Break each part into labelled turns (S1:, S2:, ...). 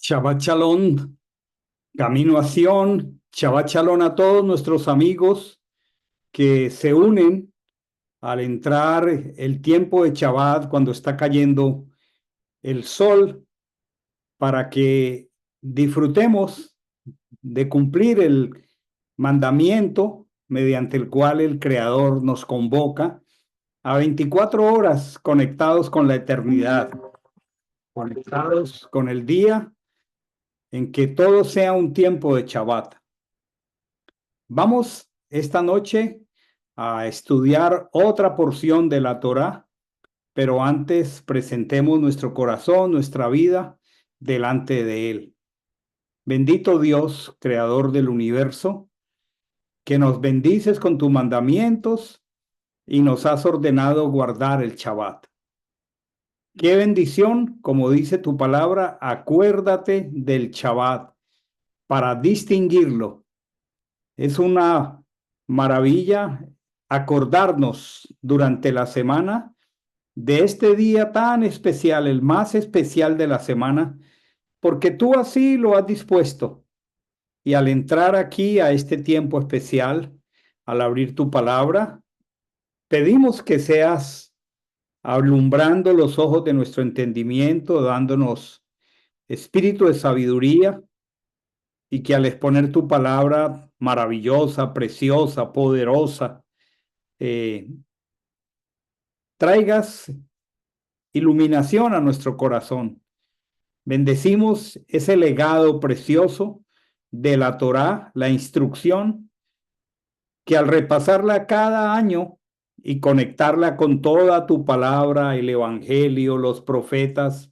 S1: Shabbat Shalom, Camino a Sion, Shabbat Shalom a todos nuestros amigos que se unen al entrar el tiempo de Shabbat cuando está cayendo el sol para que disfrutemos de cumplir el mandamiento mediante el cual el Creador nos convoca a 24 horas conectados con la eternidad, conectados con el día en que todo sea un tiempo de Shabbat. Vamos esta noche a estudiar otra porción de la Torá, pero antes presentemos nuestro corazón, nuestra vida delante de Él. Bendito Dios, creador del universo, que nos bendices con tus mandamientos y nos has ordenado guardar el Shabbat. Qué bendición, como dice tu palabra, acuérdate del Shabbat para distinguirlo. Es una maravilla acordarnos durante la semana de este día tan especial, el más especial de la semana, porque tú así lo has dispuesto. Y al entrar aquí a este tiempo especial, al abrir tu palabra, pedimos que seas alumbrando los ojos de nuestro entendimiento, dándonos espíritu de sabiduría y que al exponer tu palabra maravillosa, preciosa, poderosa, eh, traigas iluminación a nuestro corazón. Bendecimos ese legado precioso de la Torá, la instrucción, que al repasarla cada año y conectarla con toda tu palabra, el Evangelio, los profetas,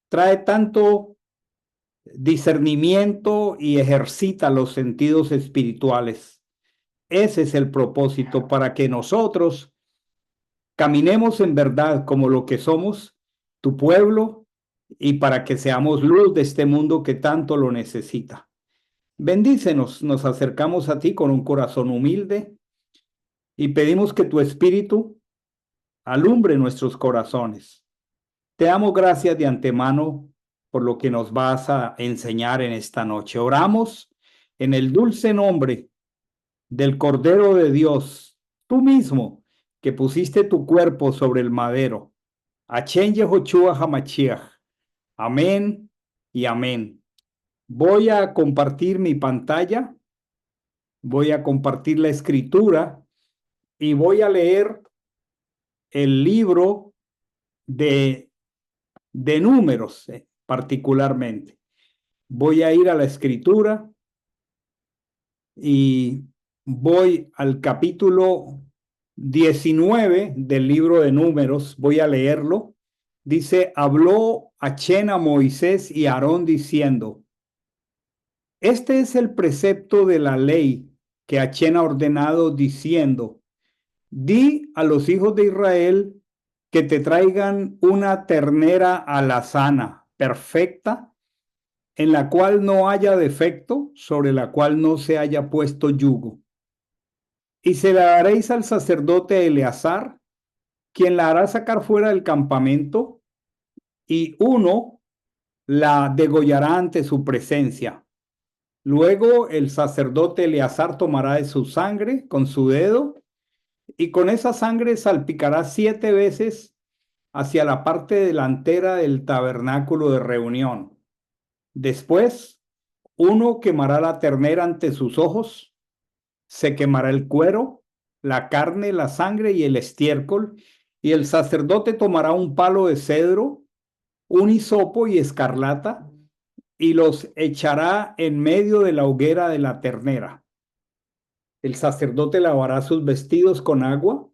S1: trae tanto discernimiento y ejercita los sentidos espirituales. Ese es el propósito para que nosotros caminemos en verdad como lo que somos, tu pueblo, y para que seamos luz de este mundo que tanto lo necesita. Bendícenos, nos acercamos a ti con un corazón humilde y pedimos que tu espíritu alumbre nuestros corazones. Te damos gracias de antemano por lo que nos vas a enseñar en esta noche. Oramos en el dulce nombre del Cordero de Dios, tú mismo que pusiste tu cuerpo sobre el madero. Achen Yehoshua Hamashiach. Amén y amén. Voy a compartir mi pantalla, voy a compartir la escritura y voy a leer el libro de, de números, particularmente. Voy a ir a la escritura y voy al capítulo 19 del libro de números, voy a leerlo. Dice, habló Achén a Moisés y a Aarón diciendo, este es el precepto de la ley que Achén ha ordenado diciendo, di a los hijos de Israel que te traigan una ternera alazana, perfecta, en la cual no haya defecto, sobre la cual no se haya puesto yugo. Y se la daréis al sacerdote Eleazar, quien la hará sacar fuera del campamento, y uno la degollará ante su presencia. Luego el sacerdote Eleazar tomará de su sangre con su dedo, y con esa sangre salpicará 7 veces hacia la parte delantera del tabernáculo de reunión. Después, uno quemará la ternera ante sus ojos, se quemará el cuero, la carne, la sangre y el estiércol, y el sacerdote tomará un palo de cedro, un hisopo y escarlata, y los echará en medio de la hoguera de la ternera. El sacerdote lavará sus vestidos con agua,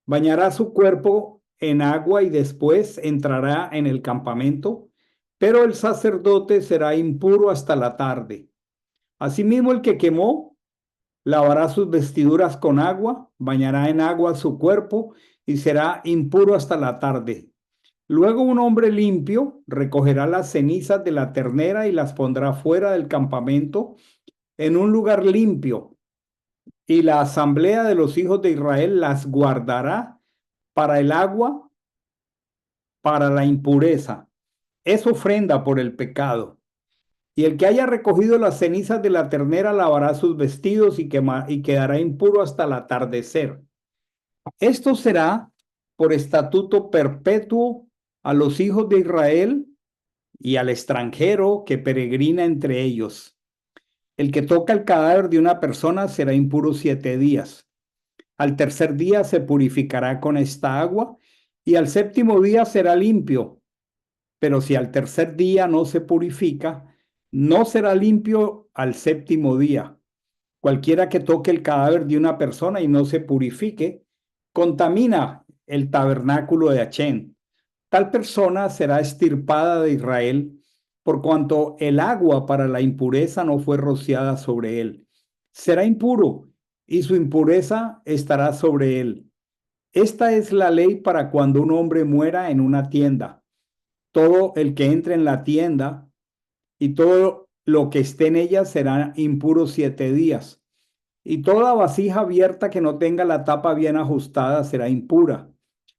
S1: bañará su cuerpo en agua y después entrará en el campamento, pero el sacerdote será impuro hasta la tarde. Asimismo, el que quemó lavará sus vestiduras con agua, bañará en agua su cuerpo y será impuro hasta la tarde. Luego un hombre limpio recogerá las cenizas de la ternera y las pondrá fuera del campamento en un lugar limpio, y la asamblea de los hijos de Israel las guardará para el agua, para la impureza. es ofrenda por el pecado. Y el que haya recogido las cenizas de la ternera lavará sus vestidos y quedará impuro hasta el atardecer. Esto será por estatuto perpetuo a los hijos de Israel y al extranjero que peregrina entre ellos. El que toca el cadáver de una persona será impuro 7 días. Al tercer día se purificará con esta agua y al séptimo día será limpio. Pero si al tercer día no se purifica, no será limpio al séptimo día. Cualquiera que toque el cadáver de una persona y no se purifique, contamina el tabernáculo de Achén. Tal persona será extirpada de Israel, por cuanto el agua para la impureza no fue rociada sobre él. Será impuro y su impureza estará sobre él. Esta es la ley para cuando un hombre muera en una tienda. Todo el que entre en la tienda y todo lo que esté en ella será impuro 7 días. Y toda vasija abierta que no tenga la tapa bien ajustada será impura.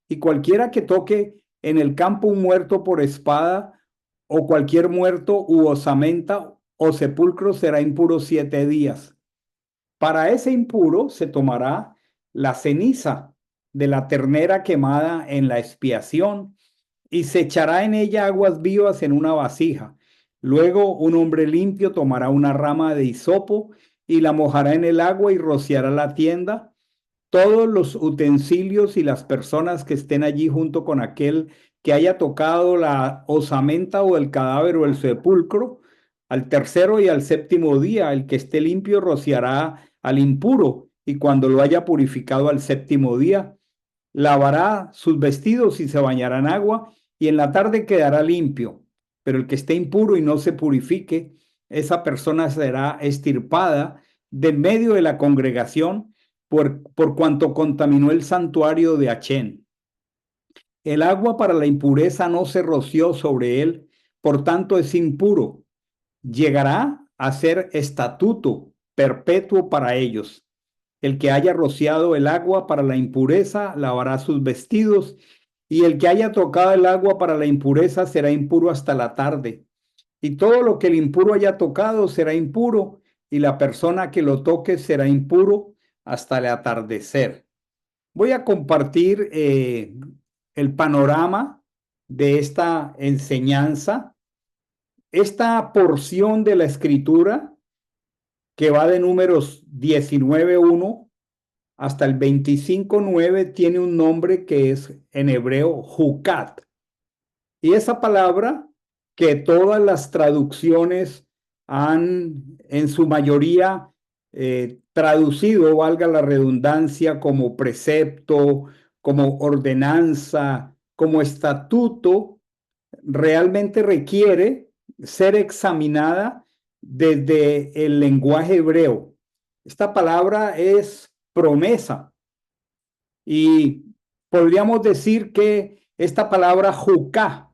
S1: Y cualquiera que toque en el campo un muerto por espada, o cualquier muerto u osamenta o sepulcro será impuro 7 días. Para ese impuro se tomará la ceniza de la ternera quemada en la expiación y se echará en ella aguas vivas en una vasija. Luego un hombre limpio tomará una rama de hisopo y la mojará en el agua y rociará la tienda. Todos los utensilios y las personas que estén allí junto con aquel que haya tocado la osamenta o el cadáver o el sepulcro, al tercero y al séptimo día, el que esté limpio rociará al impuro, y cuando lo haya purificado al séptimo día, lavará sus vestidos y se bañará en agua, y en la tarde quedará limpio. Pero el que esté impuro y no se purifique, esa persona será extirpada de medio de la congregación por cuanto contaminó el santuario de Achén. El agua para la impureza no se roció sobre él, por tanto es impuro. Llegará a ser estatuto perpetuo para ellos. El que haya rociado el agua para la impureza lavará sus vestidos, y el que haya tocado el agua para la impureza será impuro hasta la tarde. Y todo lo que el impuro haya tocado será impuro, y la persona que lo toque será impuro hasta el atardecer. Voy a compartir el panorama de esta enseñanza. Esta porción de la escritura que va de Números 19:1 hasta el 25:9 tiene un nombre que es en hebreo Jucat. Y esa palabra que todas las traducciones han en su mayoría traducido, valga la redundancia, como precepto, como ordenanza, como estatuto, realmente requiere ser examinada desde el lenguaje hebreo. Esta palabra es promesa y podríamos decir que esta palabra juká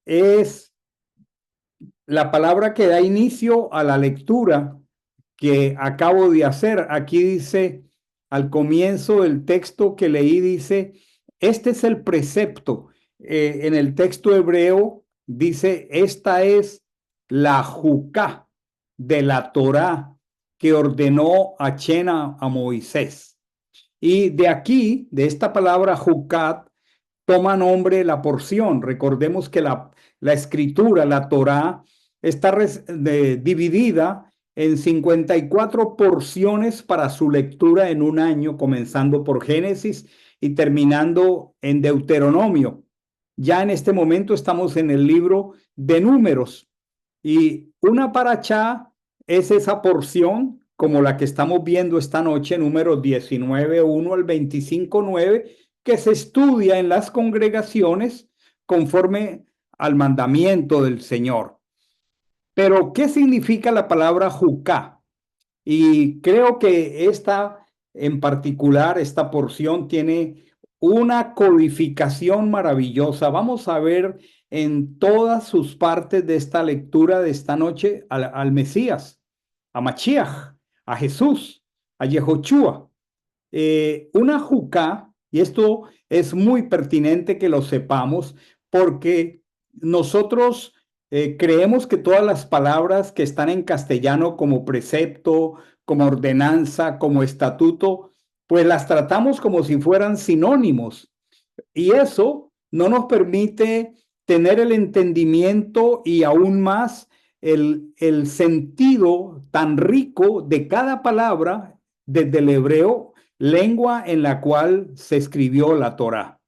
S1: es la palabra que da inicio a la lectura que acabo de hacer. Aquí dice, al comienzo del texto que leí, dice, este es el precepto. En el texto hebreo dice, esta es la juká de la Torá que ordenó a Moisés. Y de aquí, de esta palabra jucat, toma nombre la porción. Recordemos que la escritura, la Torá, está dividida en 54 porciones para su lectura en un año, comenzando por Génesis y terminando en Deuteronomio. Ya en este momento estamos en el libro de Números y una parachá es esa porción como la que estamos viendo esta noche, números 19:1 al 25:9, que se estudia en las congregaciones conforme al mandamiento del Señor. Pero, ¿qué significa la palabra juká? Y creo que esta en particular, esta porción tiene una codificación maravillosa. Vamos a ver en todas sus partes de esta lectura de esta noche al Mesías, a Machiach, a Jesús, a Yehoshua. Una juca, y esto es muy pertinente que lo sepamos, porque nosotros creemos que todas las palabras que están en castellano como precepto, como ordenanza, como estatuto, pues las tratamos como si fueran sinónimos. Y eso no nos permite tener el entendimiento y aún más el sentido tan rico de cada palabra desde el hebreo, lengua en la cual se escribió la Torá.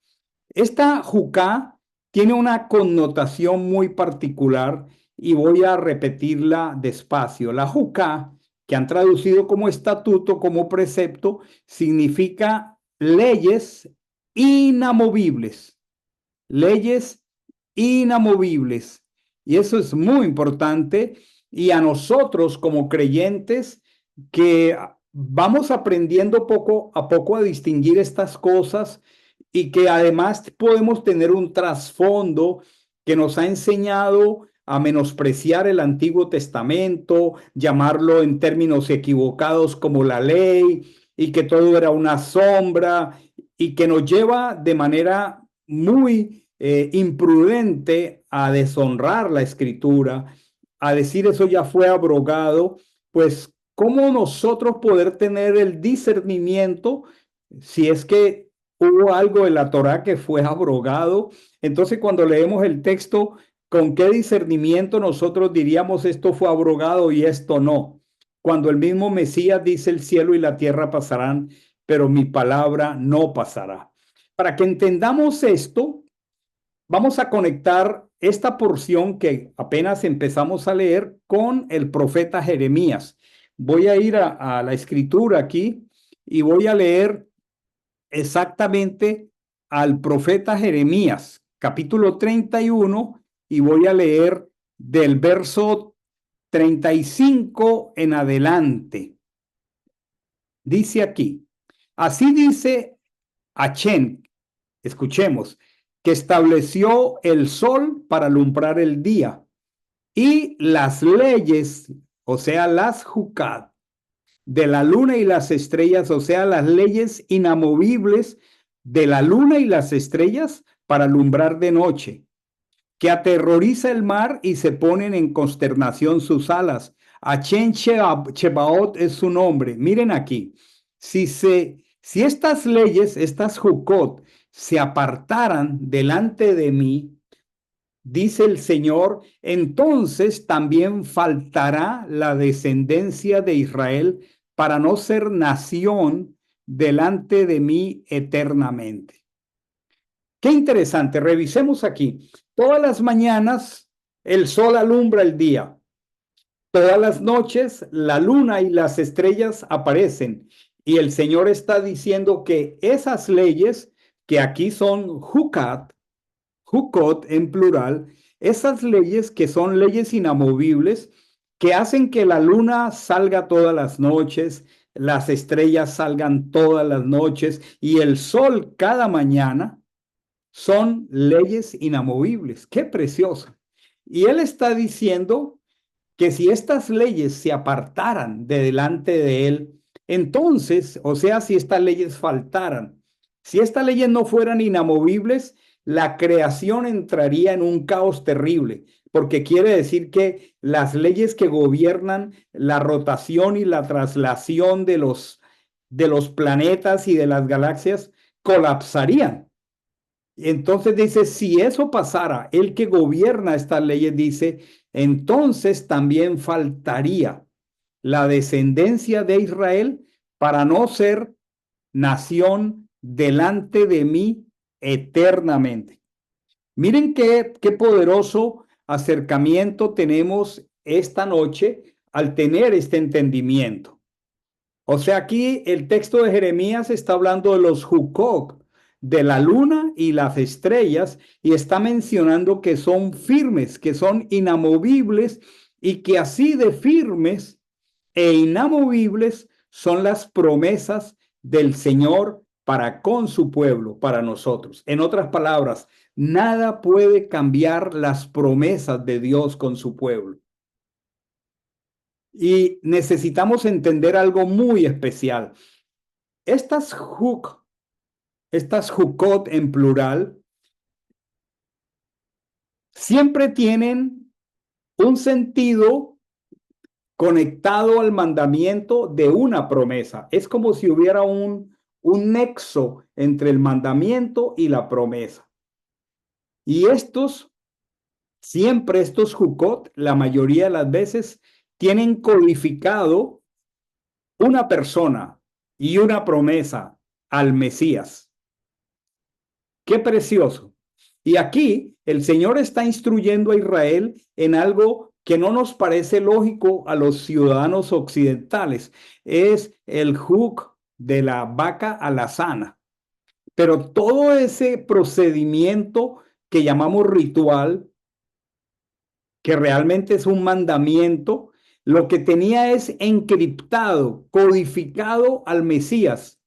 S1: Esta jucá tiene una connotación muy particular y voy a repetirla despacio. La jucá, que han traducido como estatuto, como precepto, significa leyes inamovibles, leyes inamovibles. Y eso es muy importante. Y a nosotros como creyentes que vamos aprendiendo poco a poco a distinguir estas cosas y que además podemos tener un trasfondo que nos ha enseñado a menospreciar el Antiguo Testamento, llamarlo en términos equivocados como la ley y que todo era una sombra y que nos lleva de manera muy imprudente a deshonrar la escritura, a decir eso ya fue abrogado, pues ¿cómo nosotros poder tener el discernimiento si es que hubo algo en la Torá que fue abrogado? Entonces cuando leemos el texto, ¿con qué discernimiento nosotros diríamos esto fue abrogado y esto no? Cuando el mismo Mesías dice el cielo y la tierra pasarán, pero mi palabra no pasará. Para que entendamos esto, vamos a conectar esta porción que apenas empezamos a leer con el profeta Jeremías. Voy a ir a la escritura aquí y voy a leer exactamente al profeta Jeremías, capítulo 31, y voy a leer del verso 35 en adelante. Dice aquí, así dice Achén, escuchemos, que estableció el sol para alumbrar el día y las leyes, o sea, las jucat de la luna y las estrellas, o sea, las leyes inamovibles de la luna y las estrellas para alumbrar de noche, que aterroriza el mar y se ponen en consternación sus alas. Achen Chebaot es su nombre. Miren aquí, si estas leyes, estas Jukot, se apartaran delante de mí, dice el Señor, entonces también faltará la descendencia de Israel para no ser nación delante de mí eternamente. Qué interesante, revisemos aquí. Todas las mañanas el sol alumbra el día. Todas las noches la luna y las estrellas aparecen. Y el Señor está diciendo que esas leyes, que aquí son Jucat, Jukot en plural, esas leyes que son leyes inamovibles, que hacen que la luna salga todas las noches, las estrellas salgan todas las noches y el sol cada mañana, son leyes inamovibles. Qué precioso. Y él está diciendo que si estas leyes se apartaran de delante de él, entonces, o sea, si estas leyes faltaran, si estas leyes no fueran inamovibles, la creación entraría en un caos terrible, porque quiere decir que las leyes que gobiernan la rotación y la traslación de los planetas y de las galaxias colapsarían. Entonces dice, si eso pasara, el que gobierna estas leyes dice, entonces también faltaría la descendencia de Israel para no ser nación delante de mí eternamente. Miren qué poderoso acercamiento tenemos esta noche al tener este entendimiento. O sea, aquí el texto de Jeremías está hablando de los Jukok, de la luna y las estrellas, y está mencionando que son firmes, que son inamovibles, y que así de firmes e inamovibles son las promesas del Señor para con su pueblo, para nosotros. En otras palabras, nada puede cambiar las promesas de Dios con su pueblo. Y necesitamos entender algo muy especial. Estas juk, estas jukot en plural, siempre tienen un sentido conectado al mandamiento de una promesa. Es como si hubiera un nexo entre el mandamiento y la promesa. Y siempre estos Jukot, la mayoría de las veces, tienen codificado una persona y una promesa al Mesías. Qué precioso. Y aquí el Señor está instruyendo a Israel en algo que no nos parece lógico a los ciudadanos occidentales. Es el juk de la vaca alazana. Pero todo ese procedimiento que llamamos ritual, que realmente es un mandamiento, lo que tenía es encriptado, codificado al Mesías.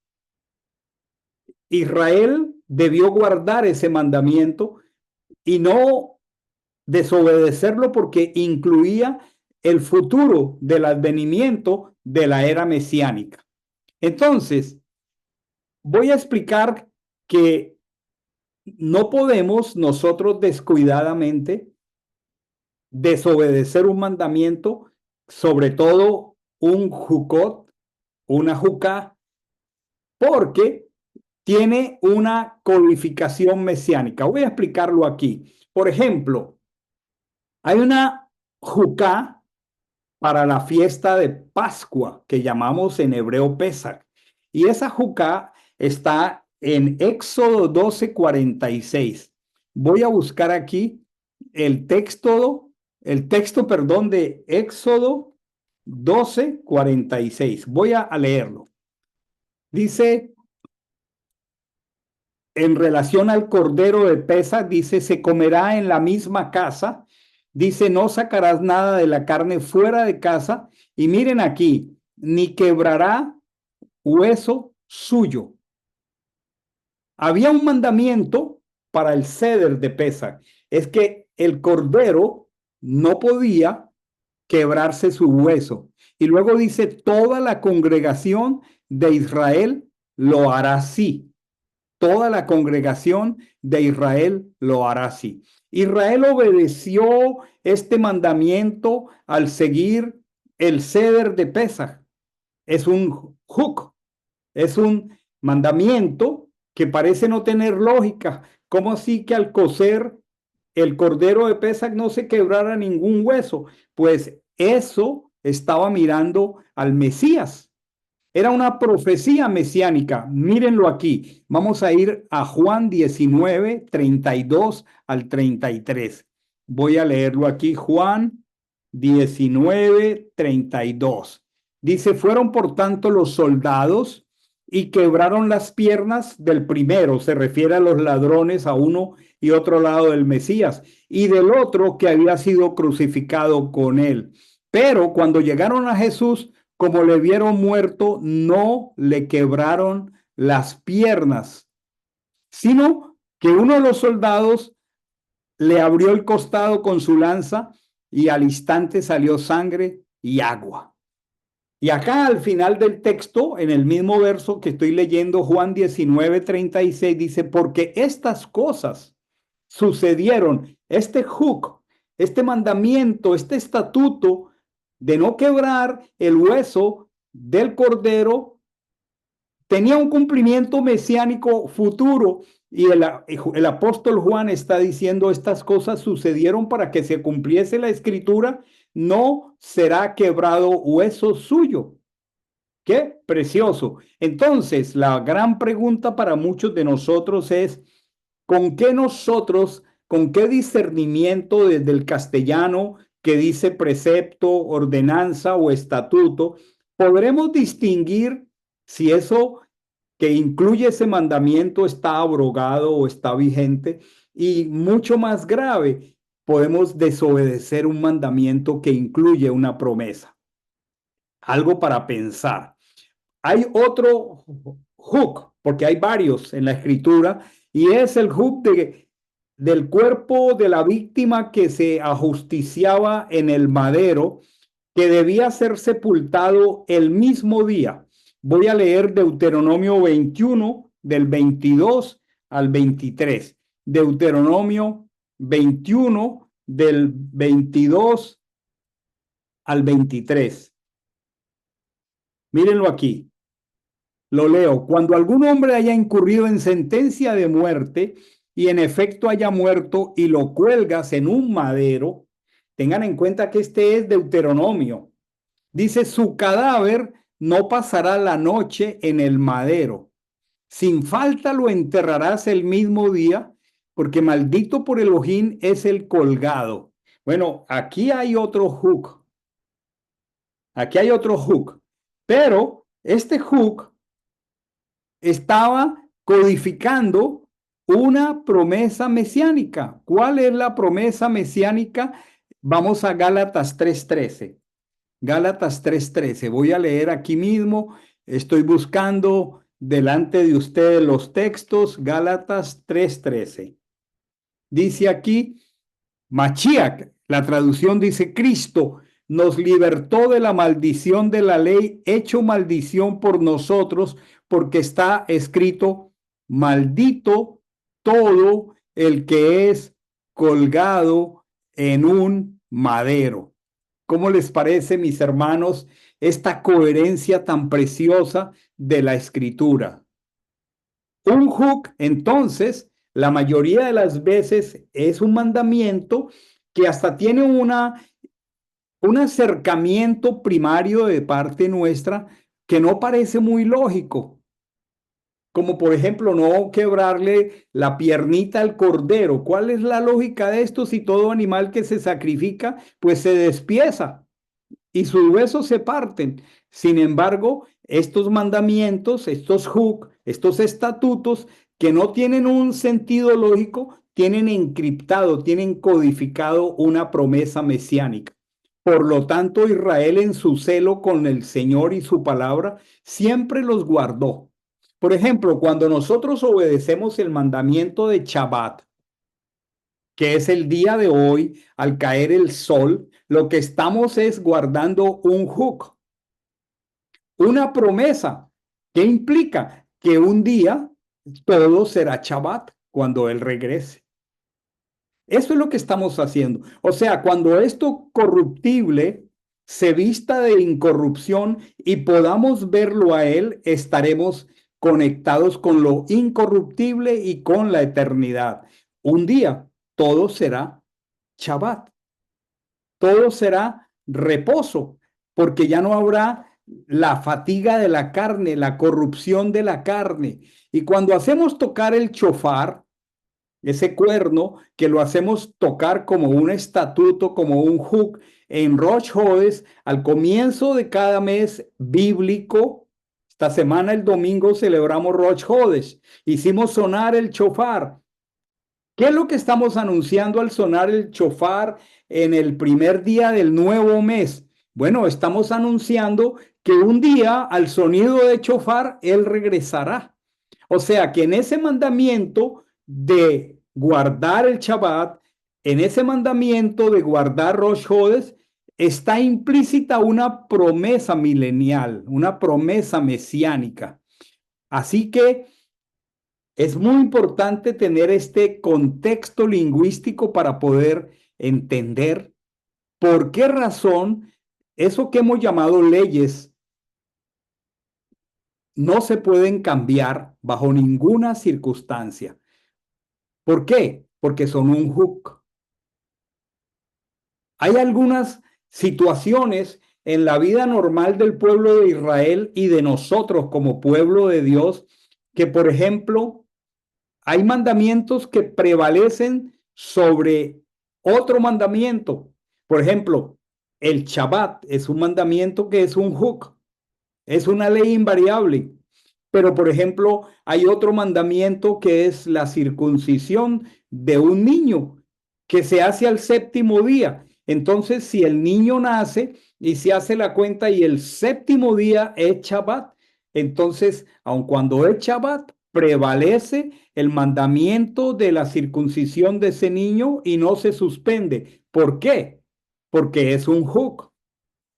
S1: Israel debió guardar ese mandamiento y no desobedecerlo porque incluía el futuro del advenimiento de la era mesiánica. Entonces, voy a explicar que no podemos nosotros descuidadamente desobedecer un mandamiento, sobre todo un jukot, una juká, porque tiene una codificación mesiánica. Voy a explicarlo aquí. Por ejemplo, hay una juká para la fiesta de Pascua que llamamos en hebreo Pesach. Y esa juká está en Éxodo 12:46. Voy a buscar aquí el texto, de Éxodo 12:46. Voy a leerlo. Dice, en relación al cordero de Pesach, dice, se comerá en la misma casa. Dice, no sacarás nada de la carne fuera de casa. Y miren aquí, ni quebrará hueso suyo. Había un mandamiento para el ceder de Pesach. Es que el cordero no podía quebrarse su hueso. Y luego dice, toda la congregación de Israel lo hará así. Toda la congregación de Israel lo hará así. Israel obedeció este mandamiento al seguir el ceder de Pesach. Es un juk, es un mandamiento que parece no tener lógica. ¿Cómo así que al cocer el cordero de Pesach no se quebrara ningún hueso? Pues eso estaba mirando al Mesías. Era una profecía mesiánica. Mírenlo aquí. Vamos a ir a Juan 19:32 al 33. Voy a leerlo aquí. Juan 19:32. Dice, fueron por tanto los soldados y quebraron las piernas del primero. Se refiere a los ladrones a uno y otro lado del Mesías y del otro que había sido crucificado con él. Pero cuando llegaron a Jesús, como le vieron muerto, no le quebraron las piernas, sino que uno de los soldados le abrió el costado con su lanza y al instante salió sangre y agua. Y acá al final del texto, en el mismo verso que estoy leyendo, Juan 19:36, dice, porque estas cosas sucedieron, este juk, este mandamiento, este estatuto de no quebrar el hueso del cordero, tenía un cumplimiento mesiánico futuro. Y el apóstol Juan está diciendo, estas cosas sucedieron para que se cumpliese la escritura, no será quebrado hueso suyo. Qué precioso. Entonces, la gran pregunta para muchos de nosotros es, ¿con qué discernimiento desde el castellano que dice precepto, ordenanza o estatuto, podremos distinguir si eso que incluye ese mandamiento está abrogado o está vigente? Y mucho más grave, podemos desobedecer un mandamiento que incluye una promesa. Algo para pensar. Hay otro juk, porque hay varios en la escritura, y es el juk del cuerpo de la víctima que se ajusticiaba en el madero, que debía ser sepultado el mismo día. Voy a leer Deuteronomio 21, del 22 al 23. Deuteronomio 21, del 22 al 23. Mírenlo aquí. Lo leo. Cuando algún hombre haya incurrido en sentencia de muerte y en efecto haya muerto y lo cuelgas en un madero, tengan en cuenta que este es Deuteronomio. Dice, su cadáver no pasará la noche en el madero. Sin falta lo enterrarás el mismo día, porque maldito por Elohim es el colgado. Bueno, aquí hay otro hook. Aquí hay otro hook. Pero este hook estaba codificando una promesa mesiánica. ¿Cuál es la promesa mesiánica? Vamos a Gálatas 3:13. Gálatas 3:13. Voy a leer aquí mismo. Estoy buscando delante de ustedes los textos. Gálatas 3:13. Dice aquí, Machiach, la traducción dice Cristo nos libertó de la maldición de la ley, hecho maldición por nosotros, porque está escrito, maldito todo el que es colgado en un madero. ¿Cómo les parece, mis hermanos, esta coherencia tan preciosa de la escritura? Un hook, entonces, la mayoría de las veces es un mandamiento que hasta tiene un acercamiento primario de parte nuestra que no parece muy lógico, como por ejemplo no quebrarle la piernita al cordero. ¿Cuál es la lógica de esto si todo animal que se sacrifica pues se despieza y sus huesos se parten? Sin embargo, estos mandamientos, estos hook, estos estatutos que no tienen un sentido lógico, tienen encriptado, tienen codificado una promesa mesiánica. Por lo tanto, Israel en su celo con el Señor y su palabra siempre los guardó. Por ejemplo, cuando nosotros obedecemos el mandamiento de Shabbat, que es el día de hoy, al caer el sol, lo que estamos es guardando un hook, una promesa que implica que un día todo será Shabbat cuando Él regrese. Eso es lo que estamos haciendo. O sea, cuando esto corruptible se vista de incorrupción y podamos verlo a Él, estaremos conectados con lo incorruptible y con la eternidad. Un día todo será Shabbat, todo será reposo, porque ya no habrá la fatiga de la carne, la corrupción de la carne. Y cuando hacemos tocar el chofar, ese cuerno que lo hacemos tocar como un estatuto, como un hook en Rosh Hodes, al comienzo de cada mes bíblico. Esta semana, el domingo, celebramos Rosh Hodes. Hicimos sonar el chofar. ¿Qué es lo que estamos anunciando al sonar el chofar en el primer día del nuevo mes? Bueno, estamos anunciando que un día al sonido de chofar, Él regresará. O sea que en ese mandamiento de guardar el Shabbat, en ese mandamiento de guardar Rosh Hodes, está implícita una promesa milenial, una promesa mesiánica. Así que es muy importante tener este contexto lingüístico para poder entender por qué razón eso que hemos llamado leyes no se pueden cambiar bajo ninguna circunstancia. ¿Por qué? Porque son un hook. Hay algunas situaciones en la vida normal del pueblo de Israel y de nosotros como pueblo de Dios que, por ejemplo, hay mandamientos que prevalecen sobre otro mandamiento. Por ejemplo, el Shabbat es un mandamiento que es un hook, es una ley invariable. Pero, por ejemplo, hay otro mandamiento que es la circuncisión de un niño que se hace al séptimo día. Entonces, si el niño nace y se hace la cuenta y el séptimo día es Shabbat, entonces, aun cuando es Shabbat, prevalece el mandamiento de la circuncisión de ese niño y no se suspende. ¿Por qué? Porque es un hook,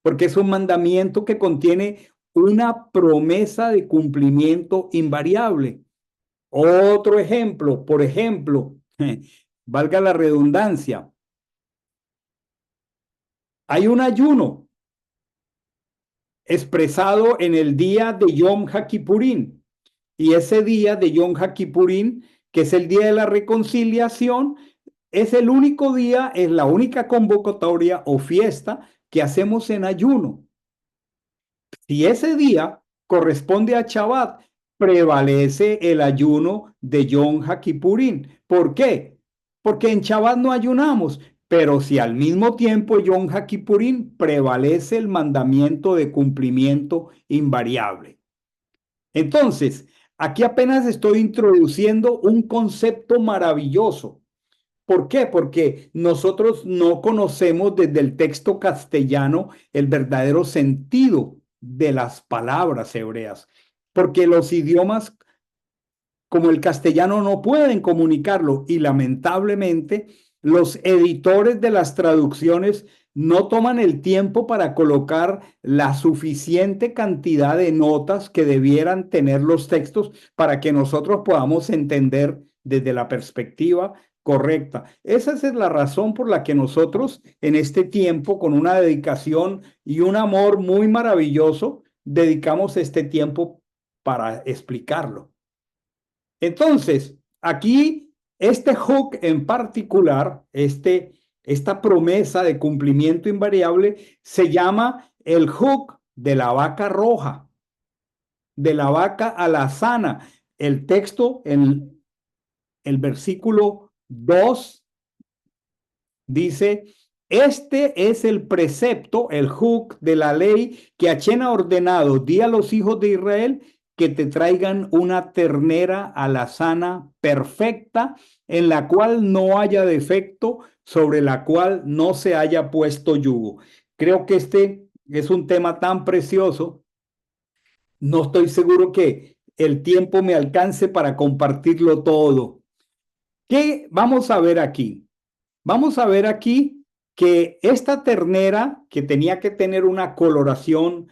S1: porque es un mandamiento que contiene una promesa de cumplimiento invariable. Otro ejemplo, por ejemplo, valga la redundancia, Hay un ayuno expresado en el día de Yom HaKippurín. Y ese día de Yom HaKippurín, que es el día de la reconciliación, es el único día, es la única convocatoria o fiesta que hacemos en ayuno. Si ese día corresponde a Shabbat, prevalece el ayuno de Yom HaKippurín. ¿Por qué? Porque en Shabbat no ayunamos, pero si al mismo tiempo Yom HaKippurín prevalece el mandamiento de cumplimiento invariable. Entonces, aquí apenas estoy introduciendo un concepto maravilloso. ¿Por qué? Porque nosotros no conocemos desde el texto castellano el verdadero sentido de las palabras hebreas, porque los idiomas como el castellano no pueden comunicarlo y lamentablemente los editores de las traducciones no toman el tiempo para colocar la suficiente cantidad de notas que debieran tener los textos para que nosotros podamos entender desde la perspectiva correcta. Esa es la razón por la que nosotros en este tiempo, con una dedicación y un amor muy maravilloso, dedicamos este tiempo para explicarlo. Entonces, aquí este hook en particular, esta promesa de cumplimiento invariable, se llama el hook de la vaca roja, de la vaca alazana. El texto en el versículo 2 dice, este es el precepto, el hook de la ley que Achén ha ordenado, di a los hijos de Israel que te traigan una ternera alazana perfecta, en la cual no haya defecto, sobre la cual no se haya puesto yugo. Creo que este es un tema tan precioso. No estoy seguro que el tiempo me alcance para compartirlo todo. ¿Qué vamos a ver aquí? Vamos a ver aquí que esta ternera, que tenía que tener una coloración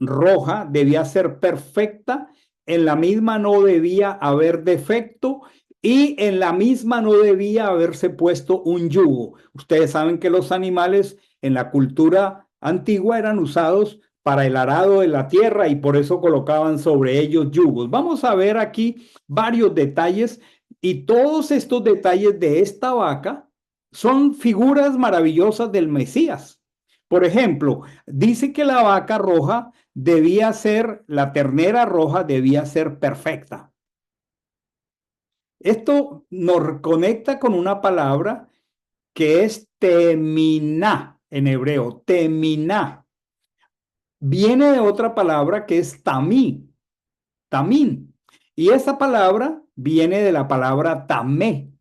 S1: roja, debía ser perfecta, en la misma no debía haber defecto y en la misma no debía haberse puesto un yugo. Ustedes saben que los animales en la cultura antigua eran usados para el arado de la tierra y por eso colocaban sobre ellos yugos. Vamos a ver aquí varios detalles y todos estos detalles de esta vaca son figuras maravillosas del Mesías. Por ejemplo, dice que la vaca roja debía ser, la ternera roja debía ser perfecta. Esto nos conecta con una palabra que es teminá en hebreo, teminá. Viene de otra palabra que es tamí, tamín. Y esa palabra viene de la palabra tamé.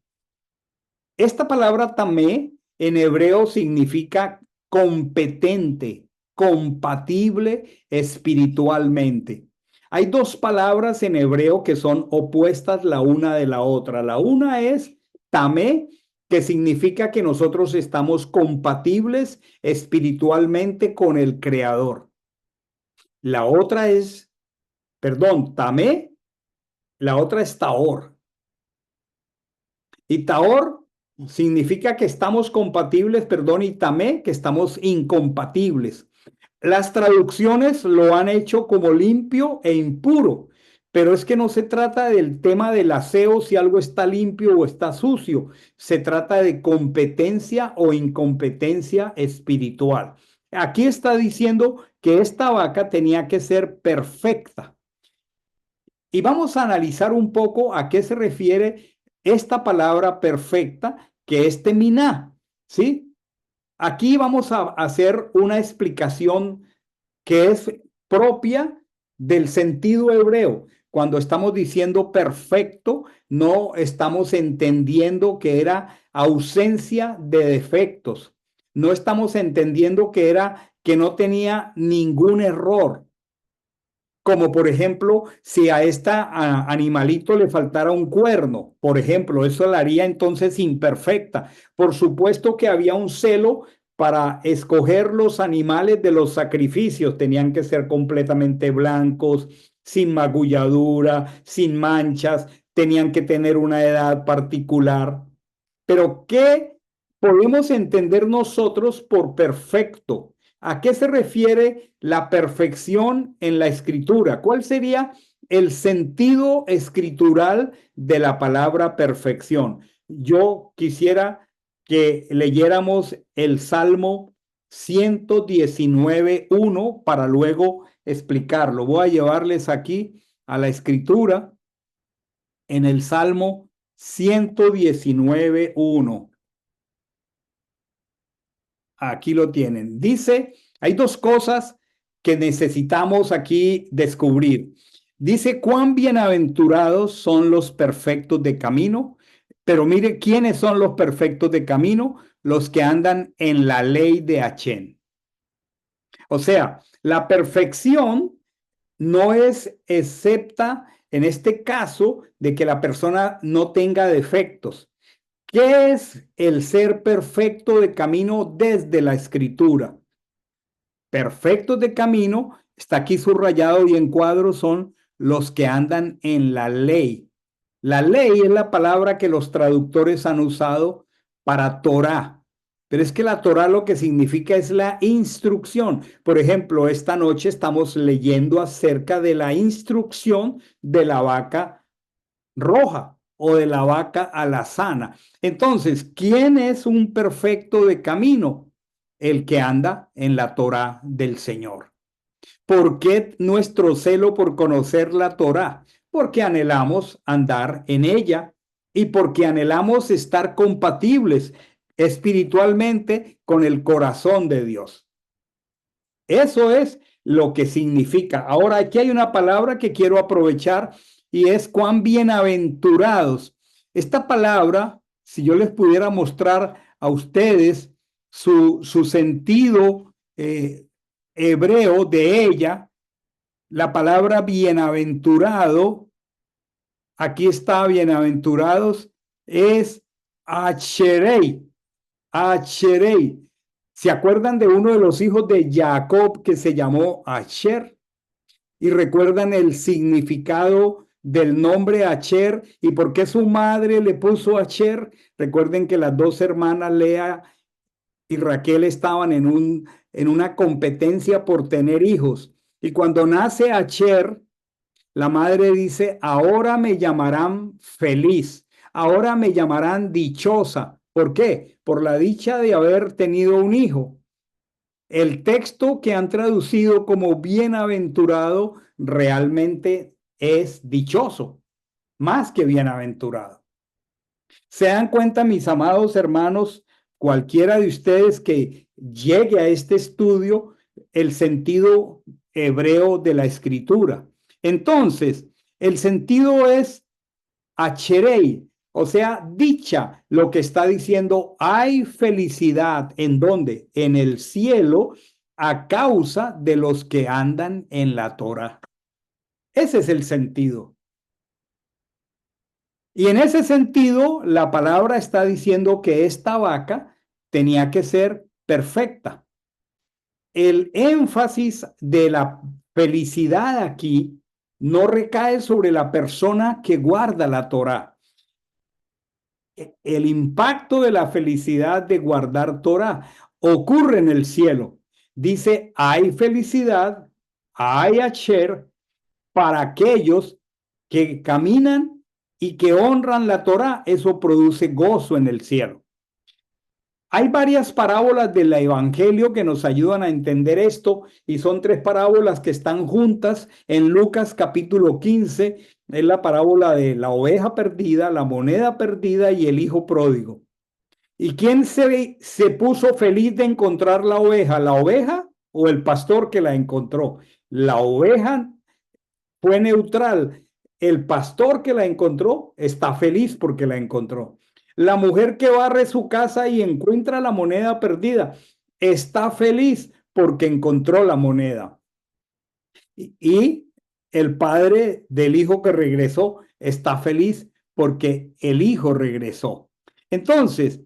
S1: Esta palabra tamé en hebreo significa competente, compatible espiritualmente. Hay dos palabras en hebreo que son opuestas la una de la otra. La una es tamé, que significa que nosotros estamos compatibles espiritualmente con el Creador. La otra es, perdón, tamé, la otra es taor. Y taor significa que estamos compatibles, perdón, y tamé, que estamos incompatibles. Las traducciones lo han hecho como limpio e impuro, pero es que no se trata del tema del aseo, si algo está limpio o está sucio. Se trata de competencia o incompetencia espiritual. Aquí está diciendo que esta vaca tenía que ser perfecta. Y vamos a analizar un poco a qué se refiere esta palabra perfecta, que es teminá, ¿sí? Aquí vamos a hacer una explicación que es propia del sentido hebreo. Cuando estamos diciendo perfecto, no estamos entendiendo que era ausencia de defectos. No estamos entendiendo que era que no tenía ningún error. Como por ejemplo, si a esta animalito le faltara un cuerno, por ejemplo, eso la haría entonces imperfecta. Por supuesto que había un celo para escoger los animales de los sacrificios. Tenían que ser completamente blancos, sin magulladura, sin manchas, tenían que tener una edad particular. Pero ¿qué podemos entender nosotros por perfecto. ¿A qué se refiere la perfección en la escritura? ¿Cuál sería el sentido escritural de la palabra perfección? Yo quisiera que leyéramos el Salmo 119:1 para luego explicarlo. Voy a llevarles aquí a la escritura en el Salmo 119:1. Aquí lo tienen. Dice, hay dos cosas que necesitamos aquí descubrir. Dice, cuán bienaventurados son los perfectos de camino, pero mire, ¿quiénes son los perfectos de camino? Los que andan en la ley de Achén. O sea, la perfección no es excepta en este caso de que la persona no tenga defectos. ¿Qué es el ser perfecto de camino desde la escritura? Perfectos de camino, está aquí subrayado y en cuadro, son los que andan en la ley. La ley es la palabra que los traductores han usado para Torá, pero es que la Torá lo que significa es la instrucción. Por ejemplo, esta noche estamos leyendo acerca de la instrucción de la vaca roja o de la vaca alazana. Entonces, ¿quién es un perfecto de camino? El que anda en la Torá del Señor. ¿Por qué nuestro celo por conocer la Torá? Porque anhelamos andar en ella y porque anhelamos estar compatibles espiritualmente con el corazón de Dios. Eso es lo que significa. Ahora, aquí hay una palabra que quiero aprovechar y es cuán bienaventurados. Esta palabra, si yo les pudiera mostrar a ustedes su sentido hebreo de ella, la palabra bienaventurado, aquí está bienaventurados, es Acherei. Acherei. ¿Se acuerdan de uno de los hijos de Jacob que se llamó Acher? Y recuerdan el significado del nombre Acher y por qué su madre le puso Acher. Recuerden que las dos hermanas Lea y Raquel estaban en una competencia por tener hijos. Y cuando nace Acher, la madre dice, ahora me llamarán feliz, ahora me llamarán dichosa. ¿Por qué? Por la dicha de haber tenido un hijo. El texto que han traducido como bienaventurado realmente es dichoso, más que bienaventurado. ¿Se dan cuenta, mis amados hermanos, cualquiera de ustedes que llegue a este estudio, el sentido hebreo de la escritura? Entonces, el sentido es acherei, o sea, dicha. Lo que está diciendo, hay felicidad. ¿En dónde? En el cielo, a causa de los que andan en la Torah. Ese es el sentido. Y en ese sentido, la palabra está diciendo que esta vaca tenía que ser perfecta. El énfasis de la felicidad aquí no recae sobre la persona que guarda la Torá. El impacto de la felicidad de guardar Torá ocurre en el cielo. Dice, hay felicidad, hay acher para aquellos que caminan y que honran la Torá. Eso produce gozo en el cielo. Hay varias parábolas del Evangelio que nos ayudan a entender esto y son tres parábolas que están juntas en Lucas capítulo 15. Es la parábola de la oveja perdida, la moneda perdida y el hijo pródigo. ¿Y quién se puso feliz de encontrar la oveja o el pastor que la encontró? La oveja fue neutral. El pastor que la encontró está feliz porque la encontró. La mujer que barre su casa y encuentra la moneda perdida está feliz porque encontró la moneda. Y el padre del hijo que regresó está feliz porque el hijo regresó. Entonces,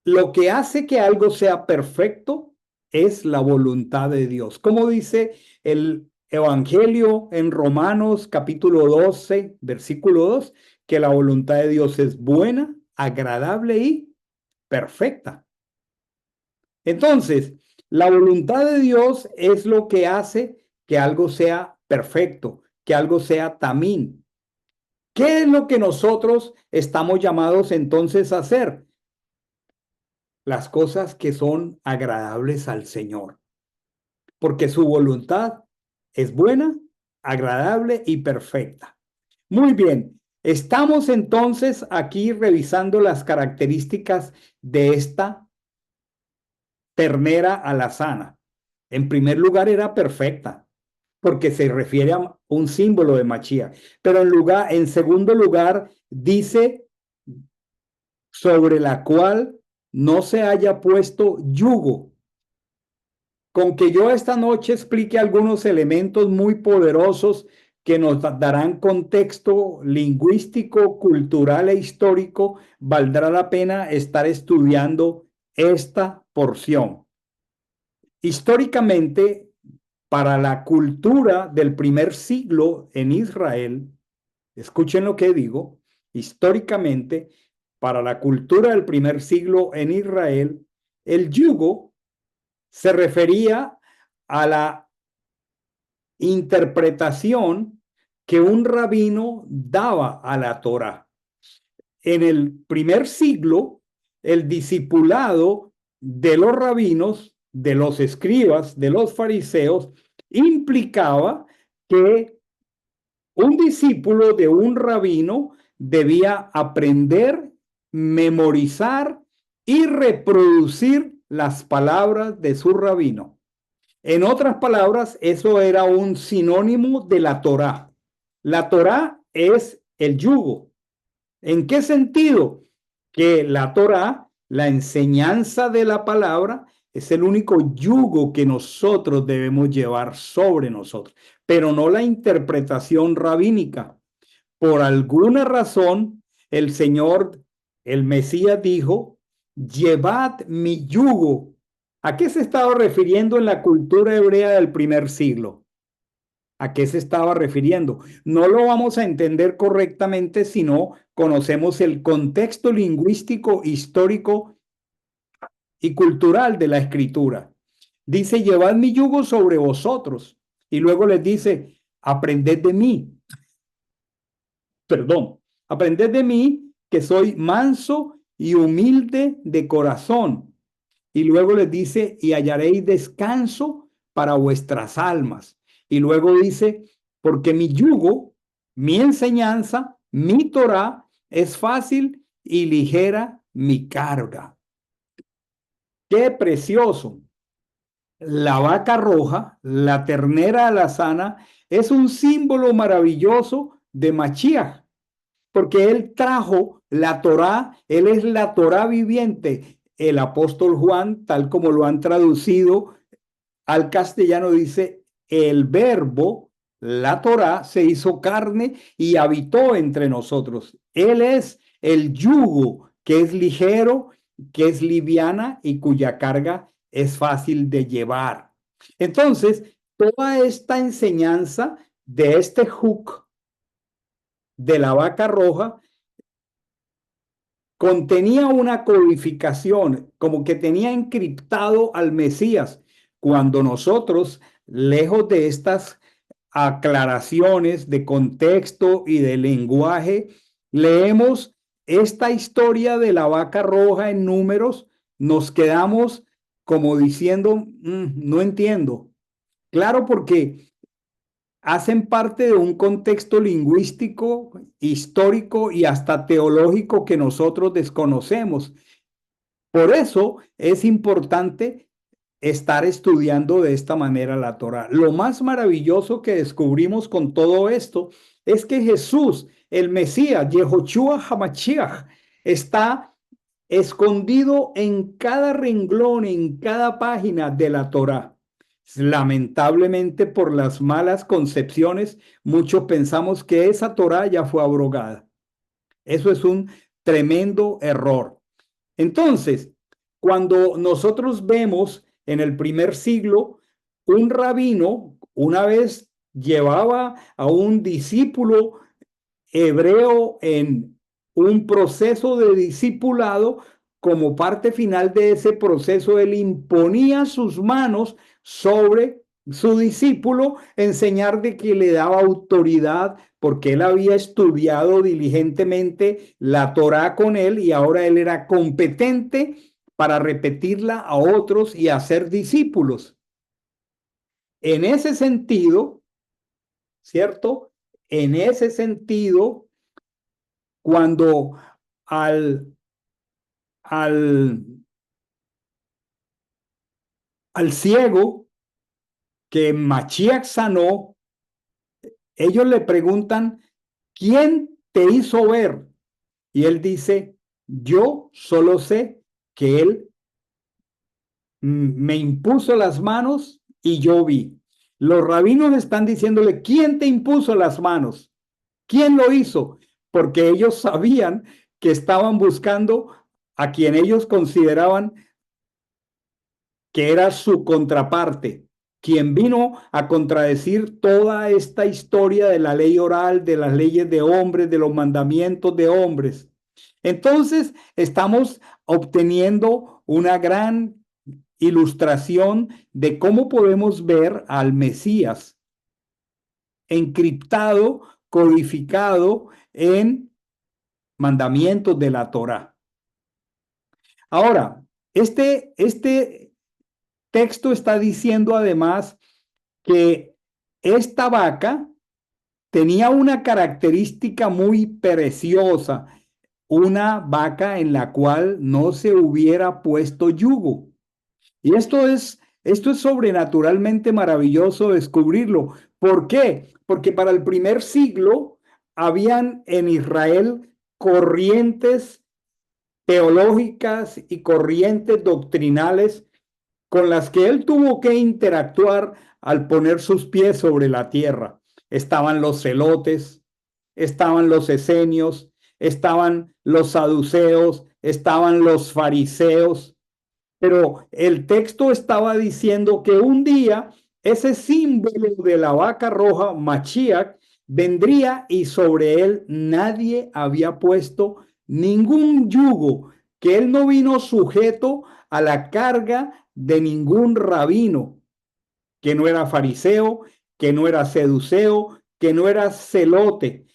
S1: lo que hace que algo sea perfecto es la voluntad de Dios. Como dice el Evangelio en Romanos capítulo 12, versículo 2, que la voluntad de Dios es buena, agradable y perfecta. Entonces, la voluntad de Dios es lo que hace que algo sea perfecto, que algo sea tamín. ¿Qué es lo que nosotros estamos llamados entonces a hacer? Las cosas que son agradables al Señor, porque su voluntad es buena, agradable y perfecta. Muy bien, estamos entonces aquí revisando las características de esta ternera alazana. En primer lugar, era perfecta, porque se refiere a un símbolo de Mashiach. Pero en segundo lugar, dice sobre la cual no se haya puesto yugo. Con que yo esta noche explique algunos elementos muy poderosos que nos darán contexto lingüístico, cultural e histórico, valdrá la pena estar estudiando esta porción. Históricamente, para la cultura del primer siglo en Israel, escuchen lo que digo, históricamente, para la cultura del primer siglo en Israel, el yugo se refería a la interpretación que un rabino daba a la Torá. En el primer siglo, el discipulado de los rabinos, de los escribas, de los fariseos, implicaba que un discípulo de un rabino debía aprender, memorizar y reproducir las palabras de su rabino. En otras palabras, eso era un sinónimo de la Torá. La Torá es el yugo. ¿En qué sentido? Que la Torá, la enseñanza de la palabra, es el único yugo que nosotros debemos llevar sobre nosotros, pero no la interpretación rabínica. Por alguna razón, el Señor, el Mesías dijo, llevad mi yugo. ¿A qué se estaba refiriendo en la cultura hebrea del primer siglo? ¿A qué se estaba refiriendo? No lo vamos a entender correctamente si no conocemos el contexto lingüístico, histórico y cultural de la escritura. Dice, llevad mi yugo sobre vosotros. Y luego les dice, aprended de mí. Perdón, aprended de mí que soy manso y humilde de corazón. Y luego les dice, y hallaréis descanso para vuestras almas. Y luego dice, porque mi yugo, mi enseñanza, mi Torah es fácil y ligera mi carga. Qué precioso. La vaca roja, la ternera alazana, es un símbolo maravilloso de Mashiach, porque él trajo la Torá, él es la Torá viviente. El apóstol Juan, tal como lo han traducido al castellano, dice, el verbo, la Torá, se hizo carne y habitó entre nosotros. Él es el yugo que es ligero, que es liviana y cuya carga es fácil de llevar. Entonces, toda esta enseñanza de este hook de la vaca roja contenía una codificación, como que tenía encriptado al Mesías, cuando nosotros, lejos de estas aclaraciones de contexto y de lenguaje, leemos esta historia de la vaca roja en Números, nos quedamos como diciendo, no entiendo. Claro, porque hacen parte de un contexto lingüístico, histórico y hasta teológico que nosotros desconocemos. Por eso es importante estar estudiando de esta manera la Torá. Lo más maravilloso que descubrimos con todo esto es que Jesús, el Mesías, Yehoshua HaMashiach, está escondido en cada renglón, en cada página de la Torá. Lamentablemente, por las malas concepciones, muchos pensamos que esa Torá ya fue abrogada. Eso es un tremendo error. Entonces, cuando nosotros vemos en el primer siglo, un rabino una vez llevaba a un discípulo hebreo en un proceso de discipulado como parte final de ese proceso, él imponía sus manos sobre su discípulo, enseñar de que le daba autoridad porque él había estudiado diligentemente la Torá con él y ahora él era competente para repetirla a otros y hacer discípulos. En ese sentido, ¿cierto? En ese sentido, cuando al, al, al ciego que Machiach sanó, ellos le preguntan, ¿quién te hizo ver? Y él dice, yo solo sé que él me impuso las manos y yo vi. Los rabinos están diciéndole, ¿quién te impuso las manos? ¿Quién lo hizo? Porque ellos sabían que estaban buscando a quien ellos consideraban que era su contraparte, quien vino a contradecir toda esta historia de la ley oral, de las leyes de hombres, de los mandamientos de hombres. Entonces, estamos obteniendo una gran ilustración de cómo podemos ver al Mesías encriptado, codificado en mandamientos de la Torá. Ahora, este texto está diciendo además que esta vaca tenía una característica muy preciosa, una vaca en la cual no se hubiera puesto yugo. Y esto es sobrenaturalmente maravilloso descubrirlo. ¿Por qué? Porque para el primer siglo habían en Israel corrientes teológicas y corrientes doctrinales con las que él tuvo que interactuar al poner sus pies sobre la tierra. Estaban los celotes, estaban los esenios, estaban los saduceos, estaban los fariseos, pero el texto estaba diciendo que un día ese símbolo de la vaca roja, Mashiach, vendría y sobre él nadie había puesto ningún yugo, que él no vino sujeto a la carga de ningún rabino, que no era fariseo, que no era seduceo, que no era celote.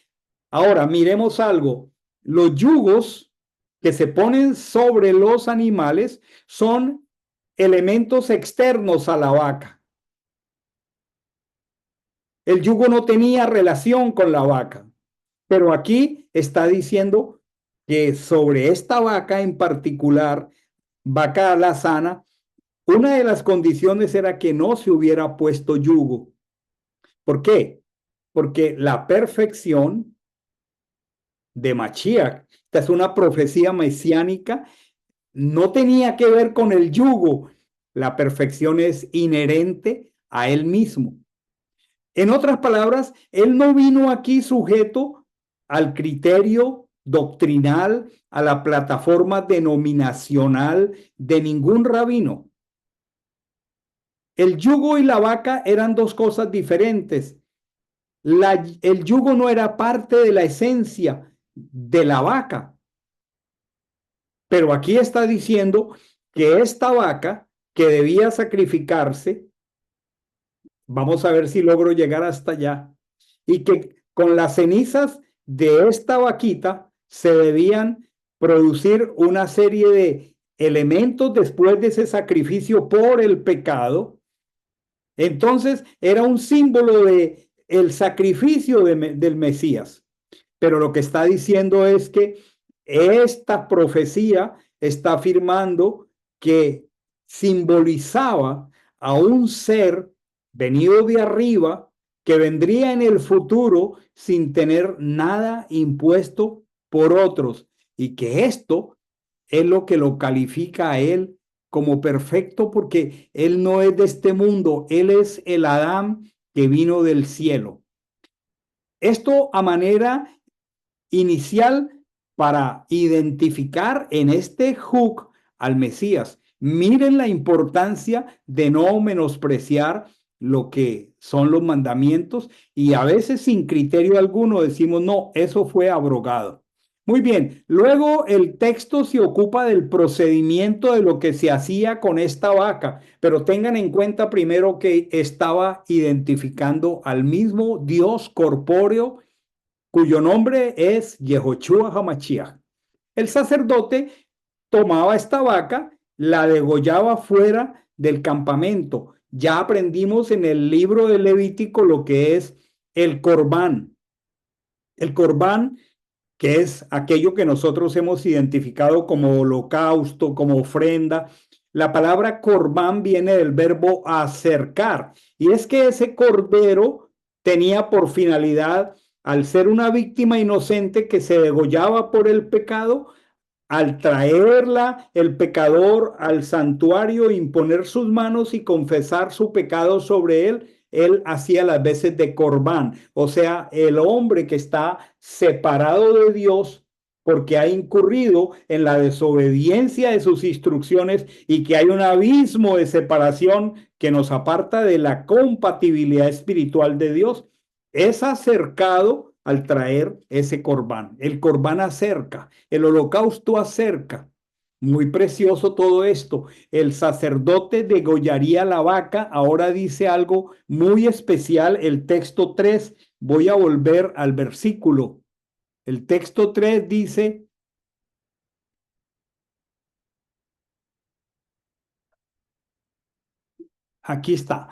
S1: Ahora, miremos algo. Los yugos que se ponen sobre los animales son elementos externos a la vaca. El yugo no tenía relación con la vaca, pero aquí está diciendo que sobre esta vaca en particular, vaca alazana, una de las condiciones era que no se hubiera puesto yugo. ¿Por qué? Porque la perfección de Mashiach, esta es una profecía mesiánica, no tenía que ver con el yugo. La perfección es inherente a él mismo. En otras palabras, él no vino aquí sujeto al criterio doctrinal, a la plataforma denominacional de ningún rabino. El yugo y la vaca eran dos cosas diferentes. El yugo no era parte de la esencia de la vaca, pero aquí está diciendo que esta vaca que debía sacrificarse, vamos a ver si logro llegar hasta allá, y que con las cenizas de esta vaquita se debían producir una serie de elementos después de ese sacrificio por el pecado. Entonces era un símbolo de el sacrificio del Mesías. Pero lo que está diciendo es que esta profecía está afirmando que simbolizaba a un ser venido de arriba que vendría en el futuro sin tener nada impuesto por otros y que esto es lo que lo califica a él como perfecto porque él no es de este mundo, él es el Adán que vino del cielo. Esto a manera inicial para identificar en este hook al Mesías. Miren la importancia de no menospreciar lo que son los mandamientos y a veces sin criterio alguno decimos, no, eso fue abrogado. Muy bien, luego el texto se ocupa del procedimiento de lo que se hacía con esta vaca, pero tengan en cuenta primero que estaba identificando al mismo Dios corpóreo cuyo nombre es Yehoshua HaMashiach. El sacerdote tomaba esta vaca, la degollaba fuera del campamento. Ya aprendimos en el libro de Levítico lo que es el corbán. El corbán, que es aquello que nosotros hemos identificado como holocausto, como ofrenda. La palabra corbán viene del verbo acercar, y es que ese cordero tenía por finalidad, al ser una víctima inocente que se degollaba por el pecado, al traerla el pecador al santuario, imponer sus manos y confesar su pecado sobre él hacía las veces de corbán, o sea, el hombre que está separado de Dios porque ha incurrido en la desobediencia de sus instrucciones y que hay un abismo de separación que nos aparta de la compatibilidad espiritual de Dios, es acercado al traer ese corbán. El corbán acerca, el holocausto acerca. Muy precioso todo esto. El sacerdote degollaría la vaca. Ahora dice algo muy especial el texto 3. Voy a volver al versículo. El texto 3 dice, aquí está.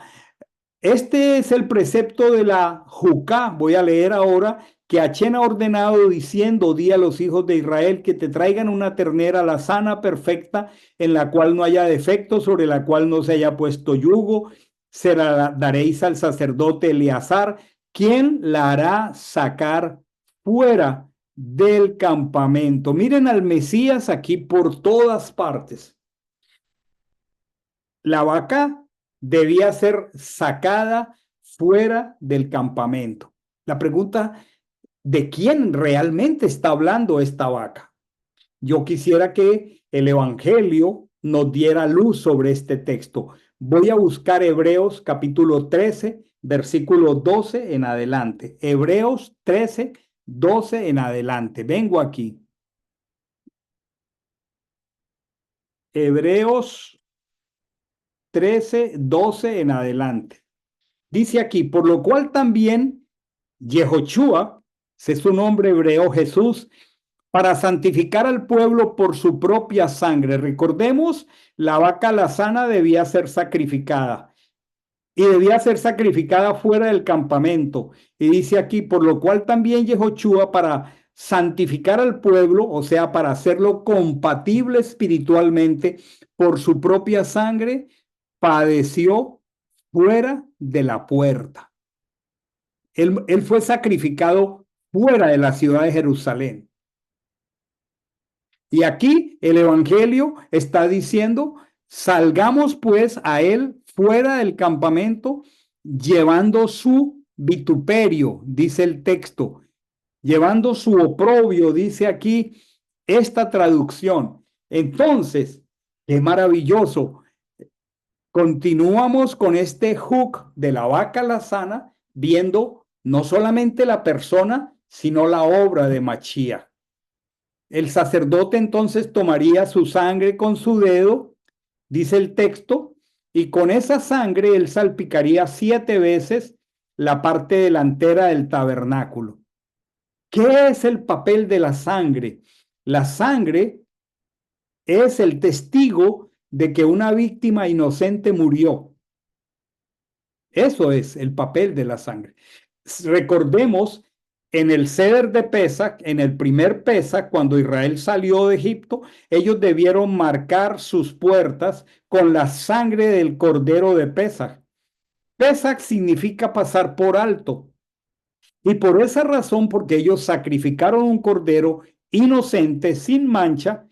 S1: Este es el precepto de la Jucá. Voy a leer ahora que Achén ha ordenado diciendo, di a los hijos de Israel que te traigan una ternera la sana, perfecta, en la cual no haya defecto, sobre la cual no se haya puesto yugo. Se la daréis al sacerdote Eleazar, quien la hará sacar fuera del campamento. Miren al Mesías aquí por todas partes. La vaca debía ser sacada fuera del campamento. La pregunta, ¿de quién realmente está hablando esta vaca? Yo quisiera que el Evangelio nos diera luz sobre este texto. Voy a buscar Hebreos capítulo 13, versículo 12 en adelante. Hebreos 13, 12 en adelante. Vengo aquí. Hebreos 13, 12 en adelante. Dice aquí, por lo cual también Yehoshua, ese es su nombre hebreo, Jesús, para santificar al pueblo por su propia sangre. Recordemos, la vaca lazana debía ser sacrificada y debía ser sacrificada fuera del campamento. Y dice aquí, por lo cual también Yehoshua para santificar al pueblo, o sea, para hacerlo compatible espiritualmente por su propia sangre, padeció fuera de la puerta. Él fue sacrificado fuera de la ciudad de Jerusalén. Y aquí el Evangelio está diciendo, salgamos pues a él fuera del campamento, llevando su vituperio, dice el texto, llevando su oprobio, dice aquí esta traducción. Entonces, qué maravilloso. Continuamos con este hook de la vaca lazana, viendo no solamente la persona, sino la obra de Machía. El sacerdote entonces tomaría su sangre con su dedo, dice el texto, y con esa sangre él salpicaría 7 veces la parte delantera del tabernáculo. ¿Qué es el papel de la sangre? La sangre es el testigo de que una víctima inocente murió. Eso es el papel de la sangre. Recordemos en el Ceder de Pesach, en el primer Pesach, cuando Israel salió de Egipto, ellos debieron marcar sus puertas con la sangre del cordero de Pesach. Pesach significa pasar por alto. Y por esa razón, porque ellos sacrificaron un cordero inocente, sin mancha,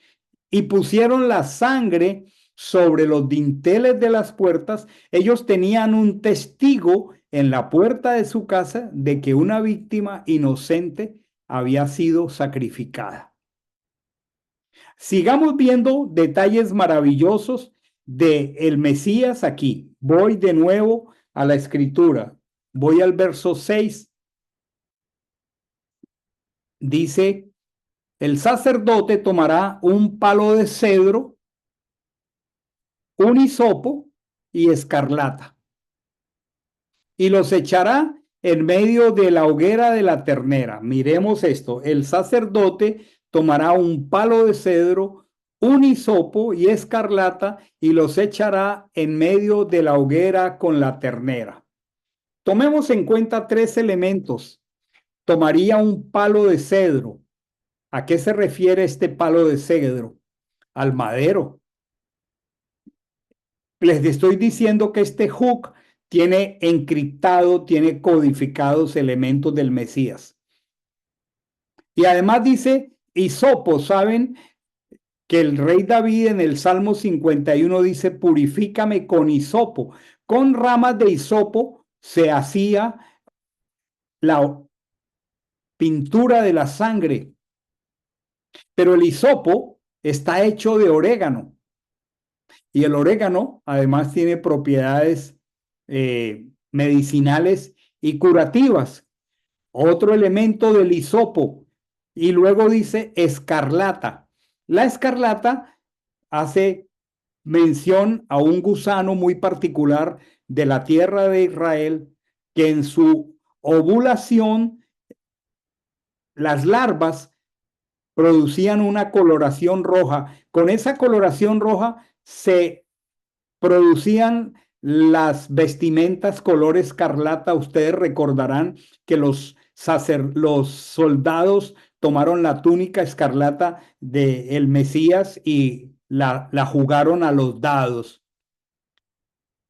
S1: y pusieron la sangre sobre los dinteles de las puertas, ellos tenían un testigo en la puerta de su casa de que una víctima inocente había sido sacrificada. Sigamos viendo detalles maravillosos de el Mesías aquí. Voy de nuevo a la escritura. Voy al verso 6. Dice, El sacerdote tomará un palo de cedro, un hisopo y escarlata, y los echará en medio de la hoguera de la ternera. Miremos esto. El sacerdote tomará un palo de cedro, un hisopo y escarlata, y los echará en medio de la hoguera con la ternera. Tomemos en cuenta tres elementos. Tomaría un palo de cedro. ¿A qué se refiere este palo de cedro? Al madero. Les estoy diciendo que este hook tiene encriptado, tiene codificados elementos del Mesías. Y además dice hisopo, ¿saben? Que el rey David en el Salmo 51 dice, purifícame con hisopo. Con ramas de hisopo se hacía la pintura de la sangre, pero el hisopo está hecho de orégano. Y el orégano además tiene propiedades medicinales y curativas. Otro elemento del hisopo. Y luego dice escarlata. La escarlata hace mención a un gusano muy particular de la tierra de Israel que en su ovulación las larvas producían una coloración roja. Con esa coloración roja se producían las vestimentas color escarlata. Ustedes recordarán que los soldados tomaron la túnica escarlata del Mesías y la jugaron a los dados.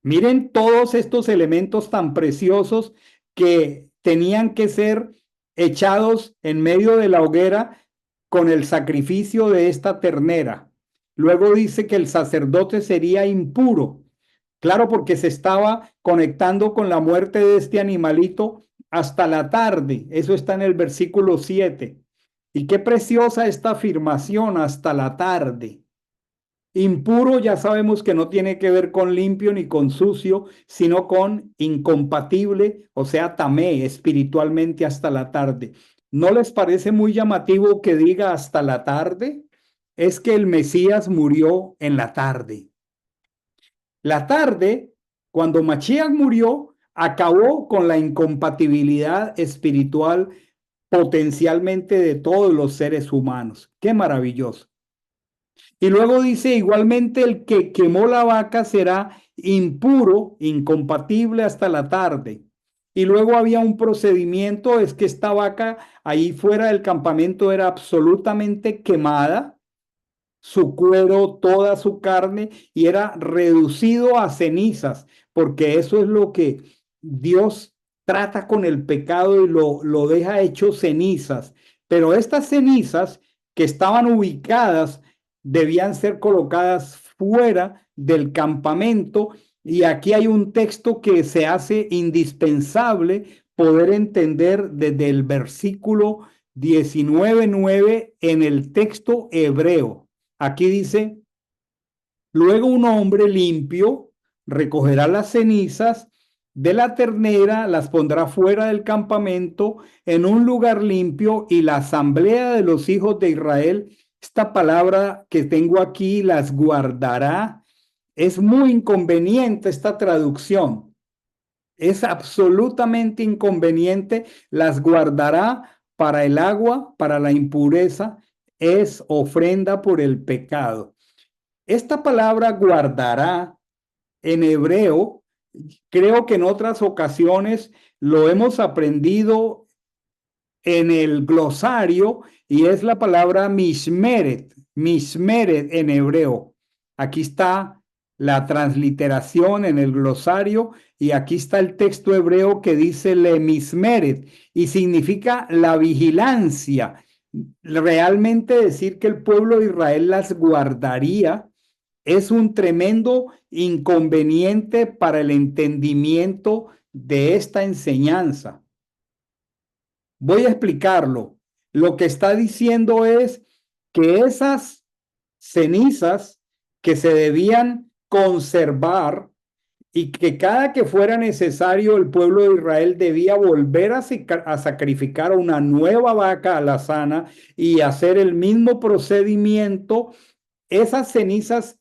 S1: Miren todos estos elementos tan preciosos que tenían que ser echados en medio de la hoguera con el sacrificio de esta ternera. Luego dice que el sacerdote sería impuro. Claro, porque se estaba conectando con la muerte de este animalito hasta la tarde. Eso está en el versículo 7. Y qué preciosa esta afirmación, hasta la tarde. Impuro ya sabemos que no tiene que ver con limpio ni con sucio, sino con incompatible, o sea, tamé espiritualmente hasta la tarde. ¿No les parece muy llamativo que diga hasta la tarde? Es que el Mesías murió en la tarde. La tarde, cuando Mashiach murió, acabó con la incompatibilidad espiritual potencialmente de todos los seres humanos. Qué maravilloso. Y luego dice, igualmente el que quemó la vaca será impuro, incompatible hasta la tarde. Y luego había un procedimiento, es que esta vaca ahí fuera del campamento era absolutamente quemada, su cuero, toda su carne, y era reducido a cenizas, porque eso es lo que Dios trata con el pecado y lo deja hecho cenizas. Pero estas cenizas que estaban ubicadas debían ser colocadas fuera del campamento, y aquí hay un texto que se hace indispensable poder entender desde el versículo 19:9 en el texto hebreo. Aquí dice, luego un hombre limpio recogerá las cenizas de la ternera, las pondrá fuera del campamento en un lugar limpio, y la asamblea de los hijos de Israel, esta palabra que tengo aquí, las guardará. Es muy inconveniente esta traducción. Es absolutamente inconveniente. Las guardará para el agua, para la impureza, es ofrenda por el pecado. Esta palabra guardará en hebreo, creo que en otras ocasiones lo hemos aprendido en el glosario, y es la palabra mishmeret, mishmeret en hebreo. Aquí está la transliteración en el glosario, y aquí está el texto hebreo que dice le mismeret, y significa la vigilancia. Realmente decir que el pueblo de Israel las guardaría es un tremendo inconveniente para el entendimiento de esta enseñanza. Voy a explicarlo. Lo que está diciendo es que esas cenizas que se debían conservar y que cada que fuera necesario el pueblo de Israel debía volver a sacrificar una nueva vaca alazana y hacer el mismo procedimiento. Esas cenizas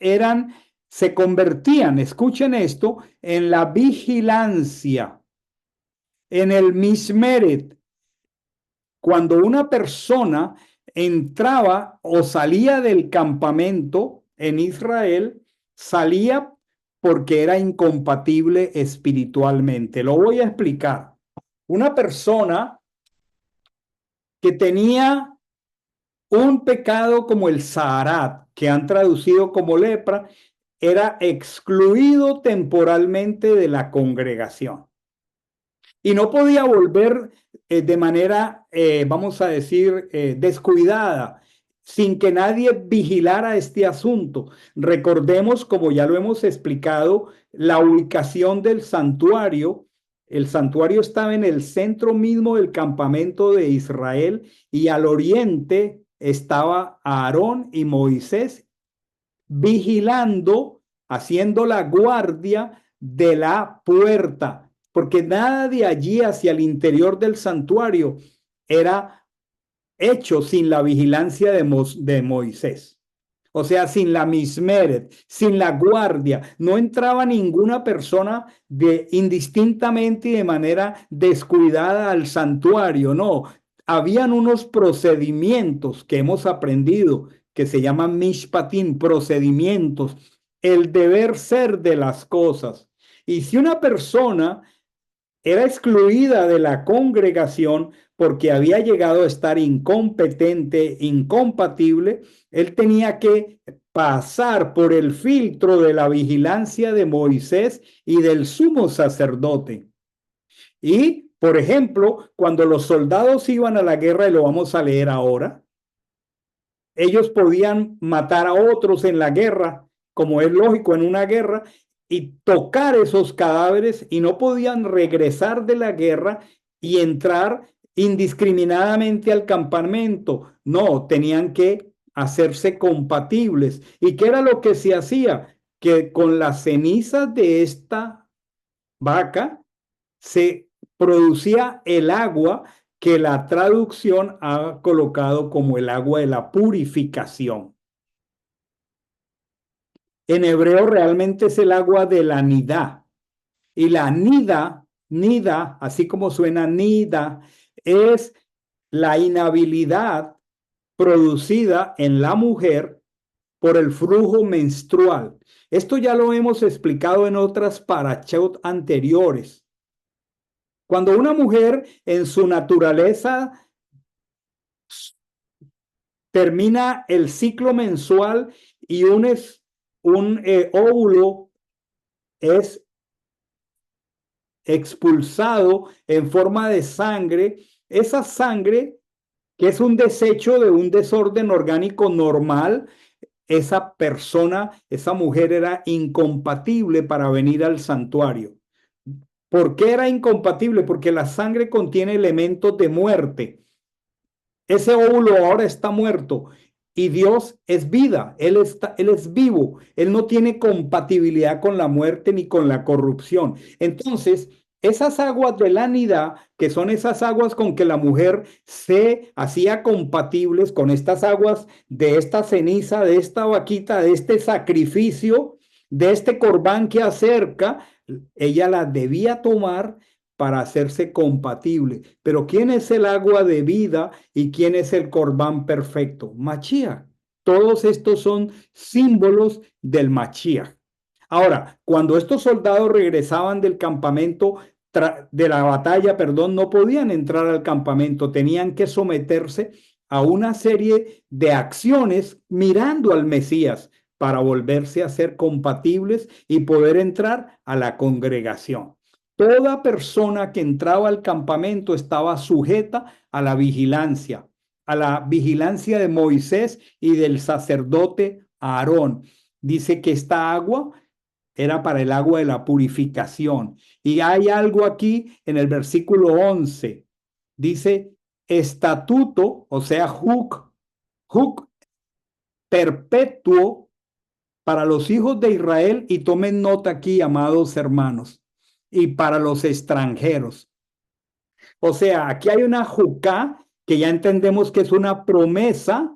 S1: se convertían, escuchen esto, en la vigilancia, en el mismeret. Cuando una persona entraba o salía del campamento en Israel, salía porque era incompatible espiritualmente. Lo voy a explicar. Una persona que tenía un pecado como el Saharat, que han traducido como lepra, era excluido temporalmente de la congregación y no podía volver de manera, vamos a decir, descuidada, sin que nadie vigilara este asunto. Recordemos, como ya lo hemos explicado, la ubicación del santuario. El santuario estaba en el centro mismo del campamento de Israel y al oriente estaba Aarón y Moisés vigilando, haciendo la guardia de la puerta, porque nada de allí hacia el interior del santuario era hecho sin la vigilancia de Moisés. O sea, sin la mismeret, sin la guardia, no entraba ninguna persona indistintamente y de manera descuidada al santuario, no. Habían unos procedimientos que hemos aprendido que se llaman mishpatim, procedimientos, el deber ser de las cosas. Y si una persona era excluida de la congregación porque había llegado a estar incompetente, incompatible, él tenía que pasar por el filtro de la vigilancia de Moisés y del sumo sacerdote. Y, por ejemplo, cuando los soldados iban a la guerra, y lo vamos a leer ahora, ellos podían matar a otros en la guerra, como es lógico en una guerra, y tocar esos cadáveres y no podían regresar de la guerra y entrar indiscriminadamente al campamento. No, tenían que hacerse compatibles. ¿Y qué era lo que se hacía? Que con las cenizas de esta vaca se producía el agua que la traducción ha colocado como el agua de la purificación. En hebreo realmente es el agua de la nidá. Y la nida, así como suena nida, es la inhabilidad producida en la mujer por el flujo menstrual. Esto ya lo hemos explicado en otras parashot anteriores. Cuando una mujer en su naturaleza termina el ciclo mensual y un óvulo es expulsado en forma de sangre, esa sangre que es un desecho de un desorden orgánico normal, esa persona, esa mujer era incompatible para venir al santuario. ¿Por qué era incompatible? Porque la sangre contiene elementos de muerte. Ese óvulo ahora está muerto y Dios es vida, él es vivo, Él no tiene compatibilidad con la muerte ni con la corrupción. Entonces, esas aguas de la nidad, que son esas aguas con que la mujer se hacía compatibles con estas aguas de esta ceniza, de esta vaquita, de este sacrificio, de este corbán que acerca, ella la debía tomar para hacerse compatible. Pero ¿quién es el agua de vida y quién es el corbán perfecto? Mashiach. Todos estos son símbolos del Mashiach. Ahora, cuando estos soldados regresaban del campamento, de la batalla, perdón, no podían entrar al campamento, tenían que someterse a una serie de acciones mirando al Mesías para volverse a ser compatibles y poder entrar a la congregación. Toda persona que entraba al campamento estaba sujeta a la vigilancia de Moisés y del sacerdote Aarón. Dice que esta agua era para el agua de la purificación. Y hay algo aquí en el versículo 11. Dice, estatuto, o sea, juk perpetuo para los hijos de Israel, y tomen nota aquí, amados hermanos, y para los extranjeros. O sea, aquí hay una jucá que ya entendemos que es una promesa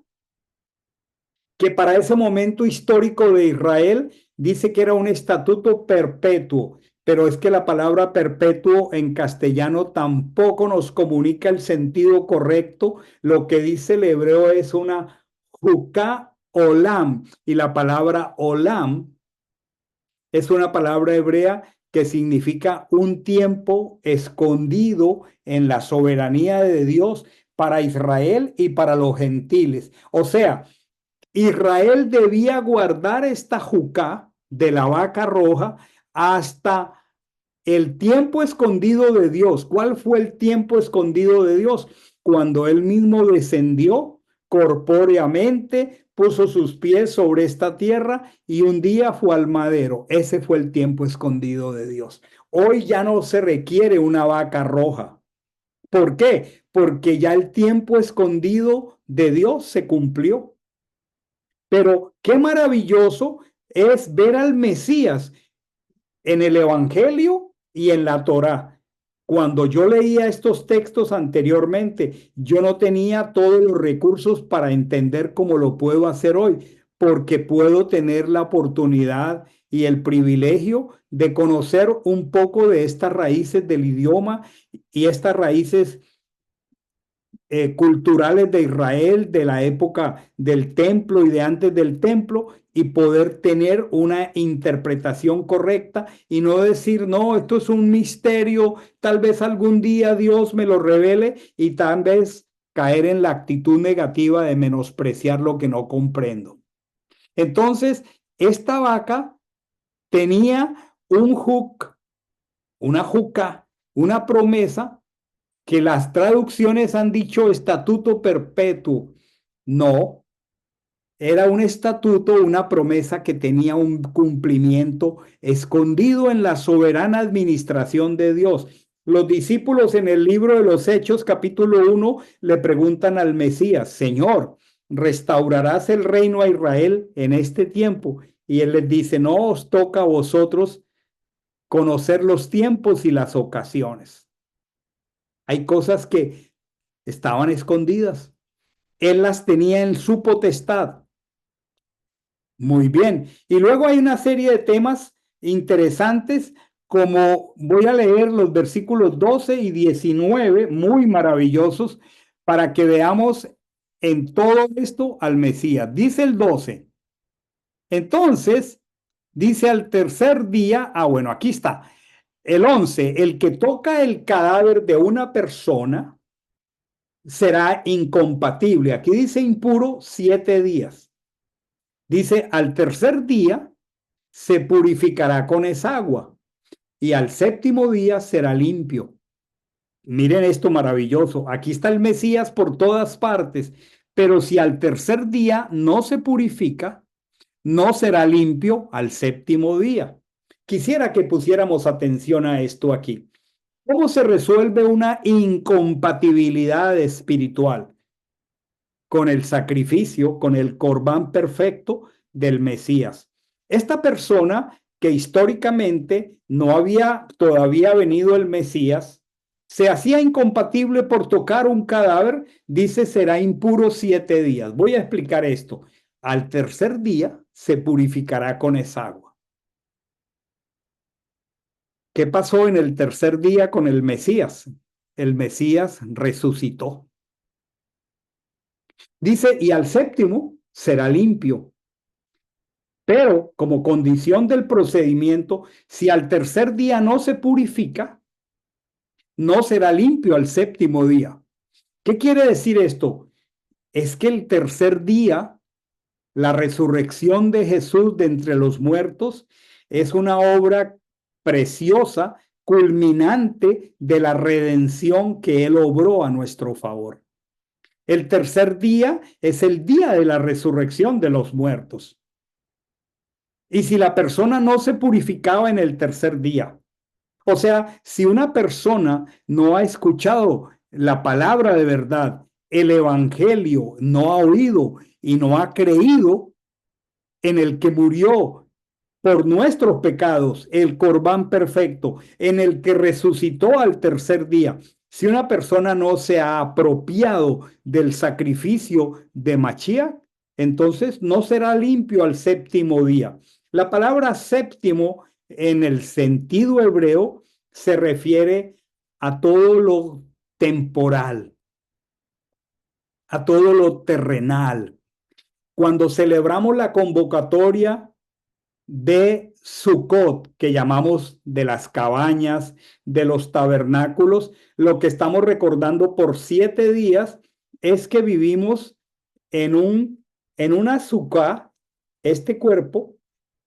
S1: que para ese momento histórico de Israel dice que era un estatuto perpetuo, pero es que la palabra perpetuo en castellano tampoco nos comunica el sentido correcto. Lo que dice el hebreo es una juká olam, y la palabra olam es una palabra hebrea que significa un tiempo escondido en la soberanía de Dios para Israel y para los gentiles. O sea, Israel debía guardar esta jucá de la vaca roja hasta el tiempo escondido de Dios. ¿Cuál fue el tiempo escondido de Dios? Cuando él mismo descendió corpóreamente, puso sus pies sobre esta tierra y un día fue al madero. Ese fue el tiempo escondido de Dios. Hoy ya no se requiere una vaca roja. ¿Por qué? Porque ya el tiempo escondido de Dios se cumplió. Pero qué maravilloso es ver al Mesías en el Evangelio y en la Torá. Cuando yo leía estos textos anteriormente, yo no tenía todos los recursos para entender cómo lo puedo hacer hoy, porque puedo tener la oportunidad y el privilegio de conocer un poco de estas raíces del idioma y estas raíces culturales de Israel, de la época del templo y de antes del templo, y poder tener una interpretación correcta y no decir, no, esto es un misterio, tal vez algún día Dios me lo revele, y tal vez caer en la actitud negativa de menospreciar lo que no comprendo. Entonces, esta vaca tenía un juk, una juca, una promesa que las traducciones han dicho estatuto perpetuo. No, era un estatuto, una promesa que tenía un cumplimiento escondido en la soberana administración de Dios. Los discípulos en el libro de los Hechos, capítulo 1, le preguntan al Mesías, Señor, ¿restaurarás el reino a Israel en este tiempo? Y él les dice, no os toca a vosotros conocer los tiempos y las ocasiones. Hay cosas que estaban escondidas. Él las tenía en su potestad. Muy bien. Y luego hay una serie de temas interesantes, como voy a leer los versículos 12 y 19, muy maravillosos, para que veamos en todo esto al Mesías. Dice el 12. Entonces, dice al tercer día, bueno, aquí está. El 11, el que toca el cadáver de una persona será incompatible. Aquí dice impuro 7 días. Dice, al tercer día se purificará con esa agua y al séptimo día será limpio. Miren esto maravilloso. Aquí está el Mesías por todas partes, pero si al tercer día no se purifica, no será limpio al séptimo día. Quisiera que pusiéramos atención a esto aquí. ¿Cómo se resuelve una incompatibilidad espiritual? Con el sacrificio, con el corbán perfecto del Mesías. Esta persona que históricamente no había todavía venido el Mesías, se hacía incompatible por tocar un cadáver, dice será impuro 7 días. Voy a explicar esto. Al tercer día se purificará con esa agua. ¿Qué pasó en el tercer día con el Mesías? El Mesías resucitó. Dice, y al séptimo será limpio. Pero como condición del procedimiento, si al tercer día no se purifica, no será limpio al séptimo día. ¿Qué quiere decir esto? Es que el tercer día, la resurrección de Jesús de entre los muertos, es una obra preciosa, culminante de la redención que Él obró a nuestro favor. El tercer día es el día de la resurrección de los muertos. Y si la persona no se purificaba en el tercer día, o sea, si una persona no ha escuchado la palabra de verdad, el evangelio, no ha oído y no ha creído, en el que murió por nuestros pecados, el Corbán perfecto, en el que resucitó al tercer día. Si una persona no se ha apropiado del sacrificio de Mashiach, entonces no será limpio al séptimo día. La palabra séptimo en el sentido hebreo se refiere a todo lo temporal, a todo lo terrenal. Cuando celebramos la convocatoria de Sukkot, que llamamos de las cabañas, de los tabernáculos, lo que estamos recordando por 7 días es que vivimos en una sukkah, este cuerpo.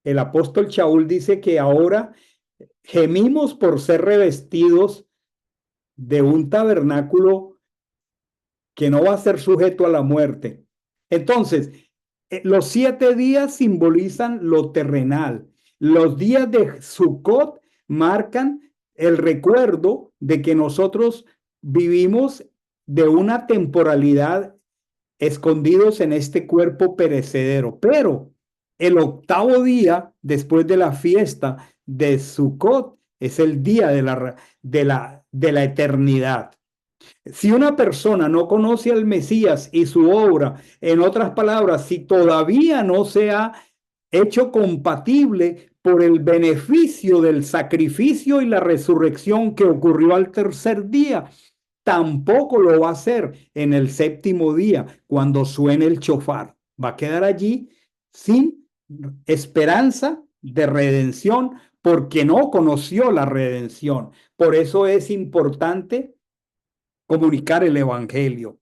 S1: El apóstol Shaul dice que ahora gemimos por ser revestidos de un tabernáculo que no va a ser sujeto a la muerte. Entonces, los 7 días simbolizan lo terrenal. Los días de Sukkot marcan el recuerdo de que nosotros vivimos de una temporalidad escondidos en este cuerpo perecedero. Pero el octavo día, después de la fiesta de Sukkot, es el día de la eternidad. Si una persona no conoce al Mesías y su obra, en otras palabras, si todavía no se ha hecho compatible por el beneficio del sacrificio y la resurrección que ocurrió al tercer día, tampoco lo va a hacer en el séptimo día cuando suene el chofar. Va a quedar allí sin esperanza de redención porque no conoció la redención. Por eso es importante comunicar el evangelio.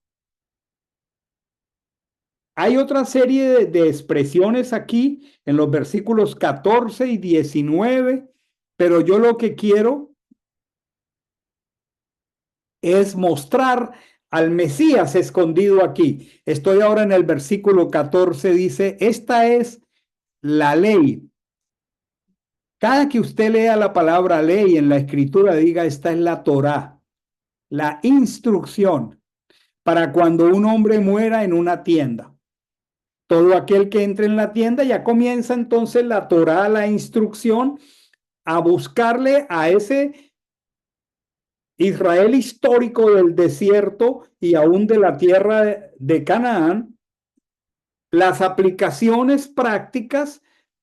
S1: Hay otra serie de expresiones aquí en los versículos 14 y 19, pero yo lo que quiero es mostrar al Mesías escondido aquí. Estoy ahora en el versículo 14, dice, esta es la ley. Cada que usted lea la palabra ley en la escritura, diga, esta es la Torá, la instrucción para cuando un hombre muera en una tienda. Todo aquel que entre en la tienda ya comienza entonces la Torá, la instrucción, a buscarle a ese Israel histórico del desierto y aún de la tierra de Canaán, las aplicaciones prácticas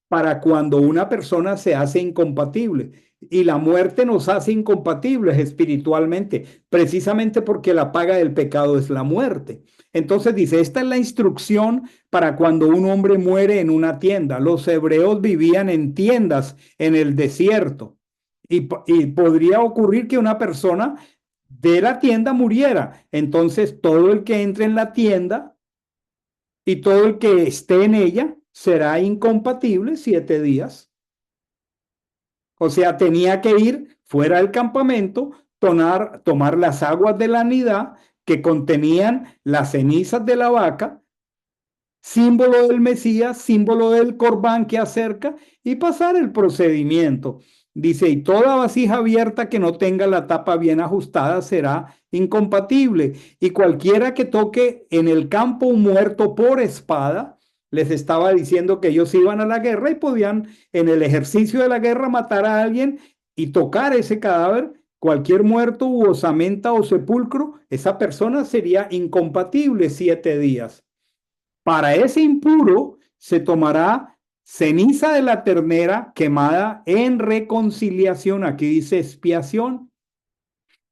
S1: para cuando una persona se hace incompatible. Y la muerte nos hace incompatibles espiritualmente, precisamente porque la paga del pecado es la muerte. Entonces dice, esta es la instrucción para cuando un hombre muere en una tienda. Los hebreos vivían en tiendas en el desierto y podría ocurrir que una persona de la tienda muriera. Entonces todo el que entre en la tienda y todo el que esté en ella será incompatible 7 días. O sea, tenía que ir fuera del campamento, tomar las aguas de la nidá que contenían las cenizas de la vaca, símbolo del Mesías, símbolo del Corbán que acerca, y pasar el procedimiento. Dice, y toda vasija abierta que no tenga la tapa bien ajustada será incompatible. Y cualquiera que toque en el campo un muerto por espada, les estaba diciendo que ellos iban a la guerra y podían en el ejercicio de la guerra matar a alguien y tocar ese cadáver. Cualquier muerto u osamenta o sepulcro, esa persona sería incompatible 7 días. Para ese impuro se tomará ceniza de la ternera quemada en reconciliación, aquí dice expiación,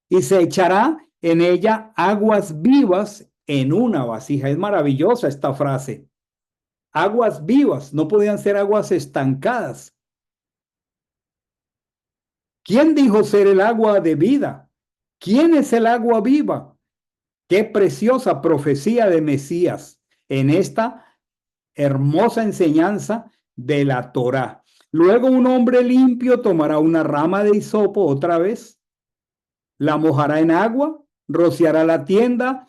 S1: y se echará en ella aguas vivas en una vasija. Es maravillosa esta frase. Aguas vivas, no podían ser aguas estancadas. ¿Quién dijo ser el agua de vida? ¿Quién es el agua viva? Qué preciosa profecía de Mesías en esta hermosa enseñanza de la Torá. Luego un hombre limpio tomará una rama de hisopo otra vez, la mojará en agua, rociará la tienda,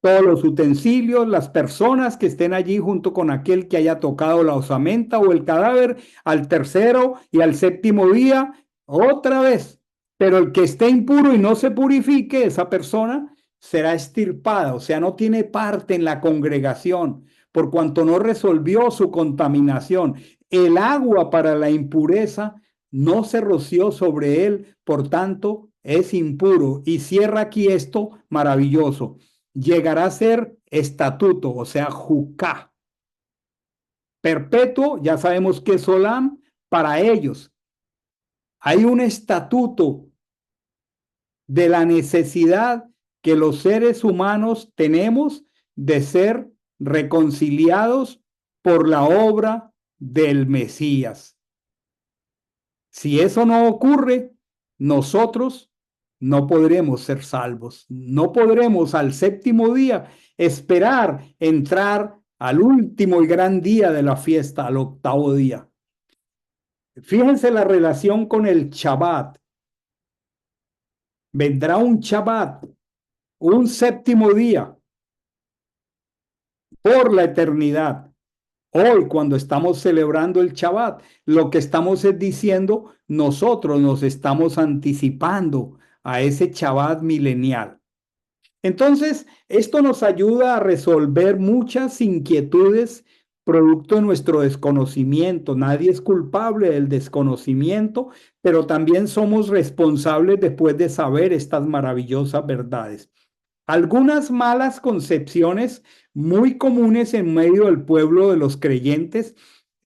S1: todos los utensilios, las personas que estén allí junto con aquel que haya tocado la osamenta o el cadáver, al tercero y al séptimo día, otra vez. Pero el que esté impuro y no se purifique, esa persona será extirpada, o sea, no tiene parte en la congregación, por cuanto no resolvió su contaminación. El agua para la impureza no se roció sobre él, por tanto es impuro. Y cierra aquí esto maravilloso. Llegará a ser estatuto, o sea, jucá. Perpetuo, ya sabemos que es Olam, para ellos. Hay un estatuto de la necesidad que los seres humanos tenemos de ser reconciliados por la obra del Mesías. Si eso no ocurre, nosotros no podremos ser salvos. No podremos al séptimo día esperar entrar al último y gran día de la fiesta, al octavo día. Fíjense la relación con el Shabbat. Vendrá un Shabbat, un séptimo día por la eternidad. Hoy, cuando estamos celebrando el Shabbat, lo que estamos es diciendo, nosotros nos estamos anticipando a ese Shabbat milenial. Entonces, esto nos ayuda a resolver muchas inquietudes producto de nuestro desconocimiento. Nadie es culpable del desconocimiento, pero también somos responsables después de saber estas maravillosas verdades. Algunas malas concepciones muy comunes en medio del pueblo de los creyentes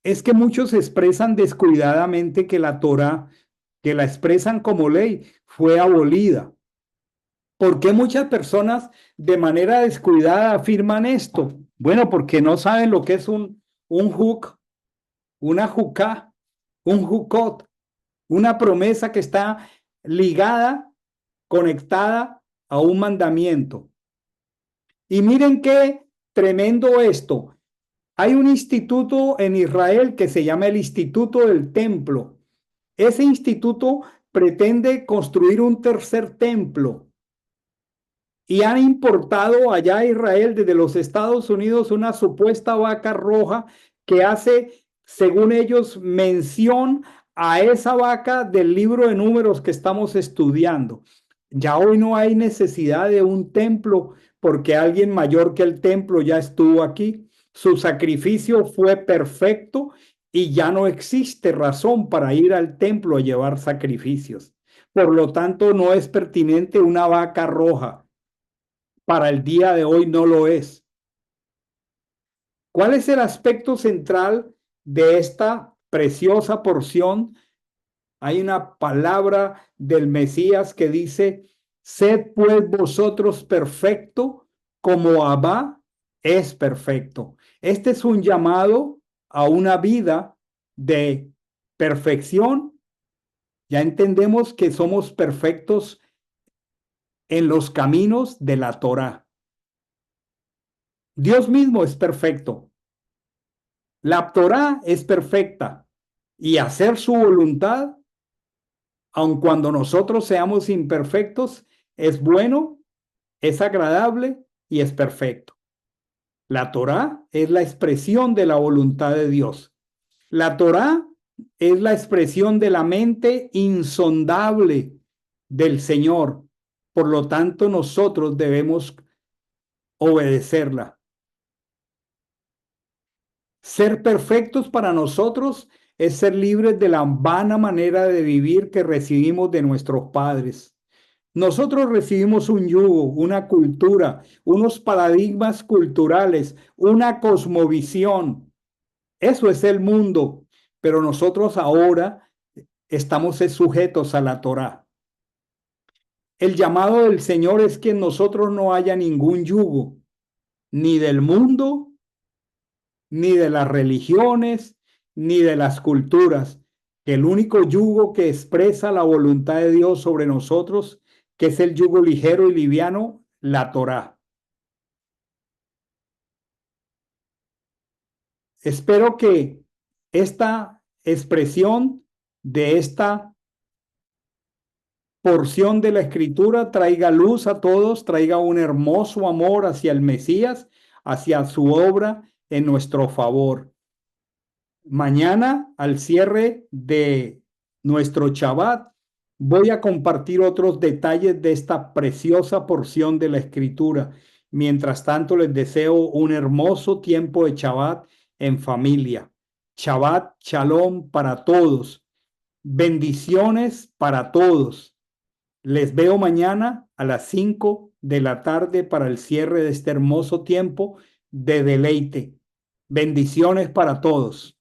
S1: es que muchos expresan descuidadamente que la Torá, que la expresan como ley, fue abolida. ¿Por qué muchas personas de manera descuidada afirman esto? Bueno, porque no saben lo que es un juk, una juká, un jukot, una promesa que está ligada, conectada a un mandamiento. Y miren qué tremendo esto. Hay un instituto en Israel que se llama el Instituto del Templo. Ese instituto pretende construir un tercer templo y han importado allá a Israel desde los Estados Unidos una supuesta vaca roja que hace, según ellos, mención a esa vaca del libro de Números que estamos estudiando. Ya hoy no hay necesidad de un templo porque alguien mayor que el templo ya estuvo aquí. Su sacrificio fue perfecto y ya no existe razón para ir al templo a llevar sacrificios. Por lo tanto, no es pertinente una vaca roja. Para el día de hoy no lo es. ¿Cuál es el aspecto central de esta preciosa porción? Hay una palabra del Mesías que dice, sed pues vosotros perfecto como Abba es perfecto. Este es un llamado a una vida de perfección. Ya entendemos que somos perfectos en los caminos de la Torá. Dios mismo es perfecto. La Torá es perfecta y hacer su voluntad, aun cuando nosotros seamos imperfectos, es bueno, es agradable y es perfecto. La Torá es la expresión de la voluntad de Dios. La Torá es la expresión de la mente insondable del Señor. Por lo tanto, nosotros debemos obedecerla. Ser perfectos para nosotros es ser libres de la vana manera de vivir que recibimos de nuestros padres. Nosotros recibimos un yugo, una cultura, unos paradigmas culturales, una cosmovisión. Eso es el mundo, pero nosotros ahora estamos sujetos a la Torá. El llamado del Señor es que en nosotros no haya ningún yugo, ni del mundo, ni de las religiones, ni de las culturas. El único yugo que expresa la voluntad de Dios sobre nosotros, que es el yugo ligero y liviano, la Torá. Espero que esta expresión de esta porción de la Escritura traiga luz a todos, traiga un hermoso amor hacia el Mesías, hacia su obra en nuestro favor. Mañana, al cierre de nuestro Shabbat, voy a compartir otros detalles de esta preciosa porción de la Escritura Mientras tanto, les deseo un hermoso tiempo de Shabbat en familia. Shabbat Shalom para todos. Bendiciones para todos. Les veo mañana a las 5 de la tarde para el cierre de este hermoso tiempo de deleite. Bendiciones para todos.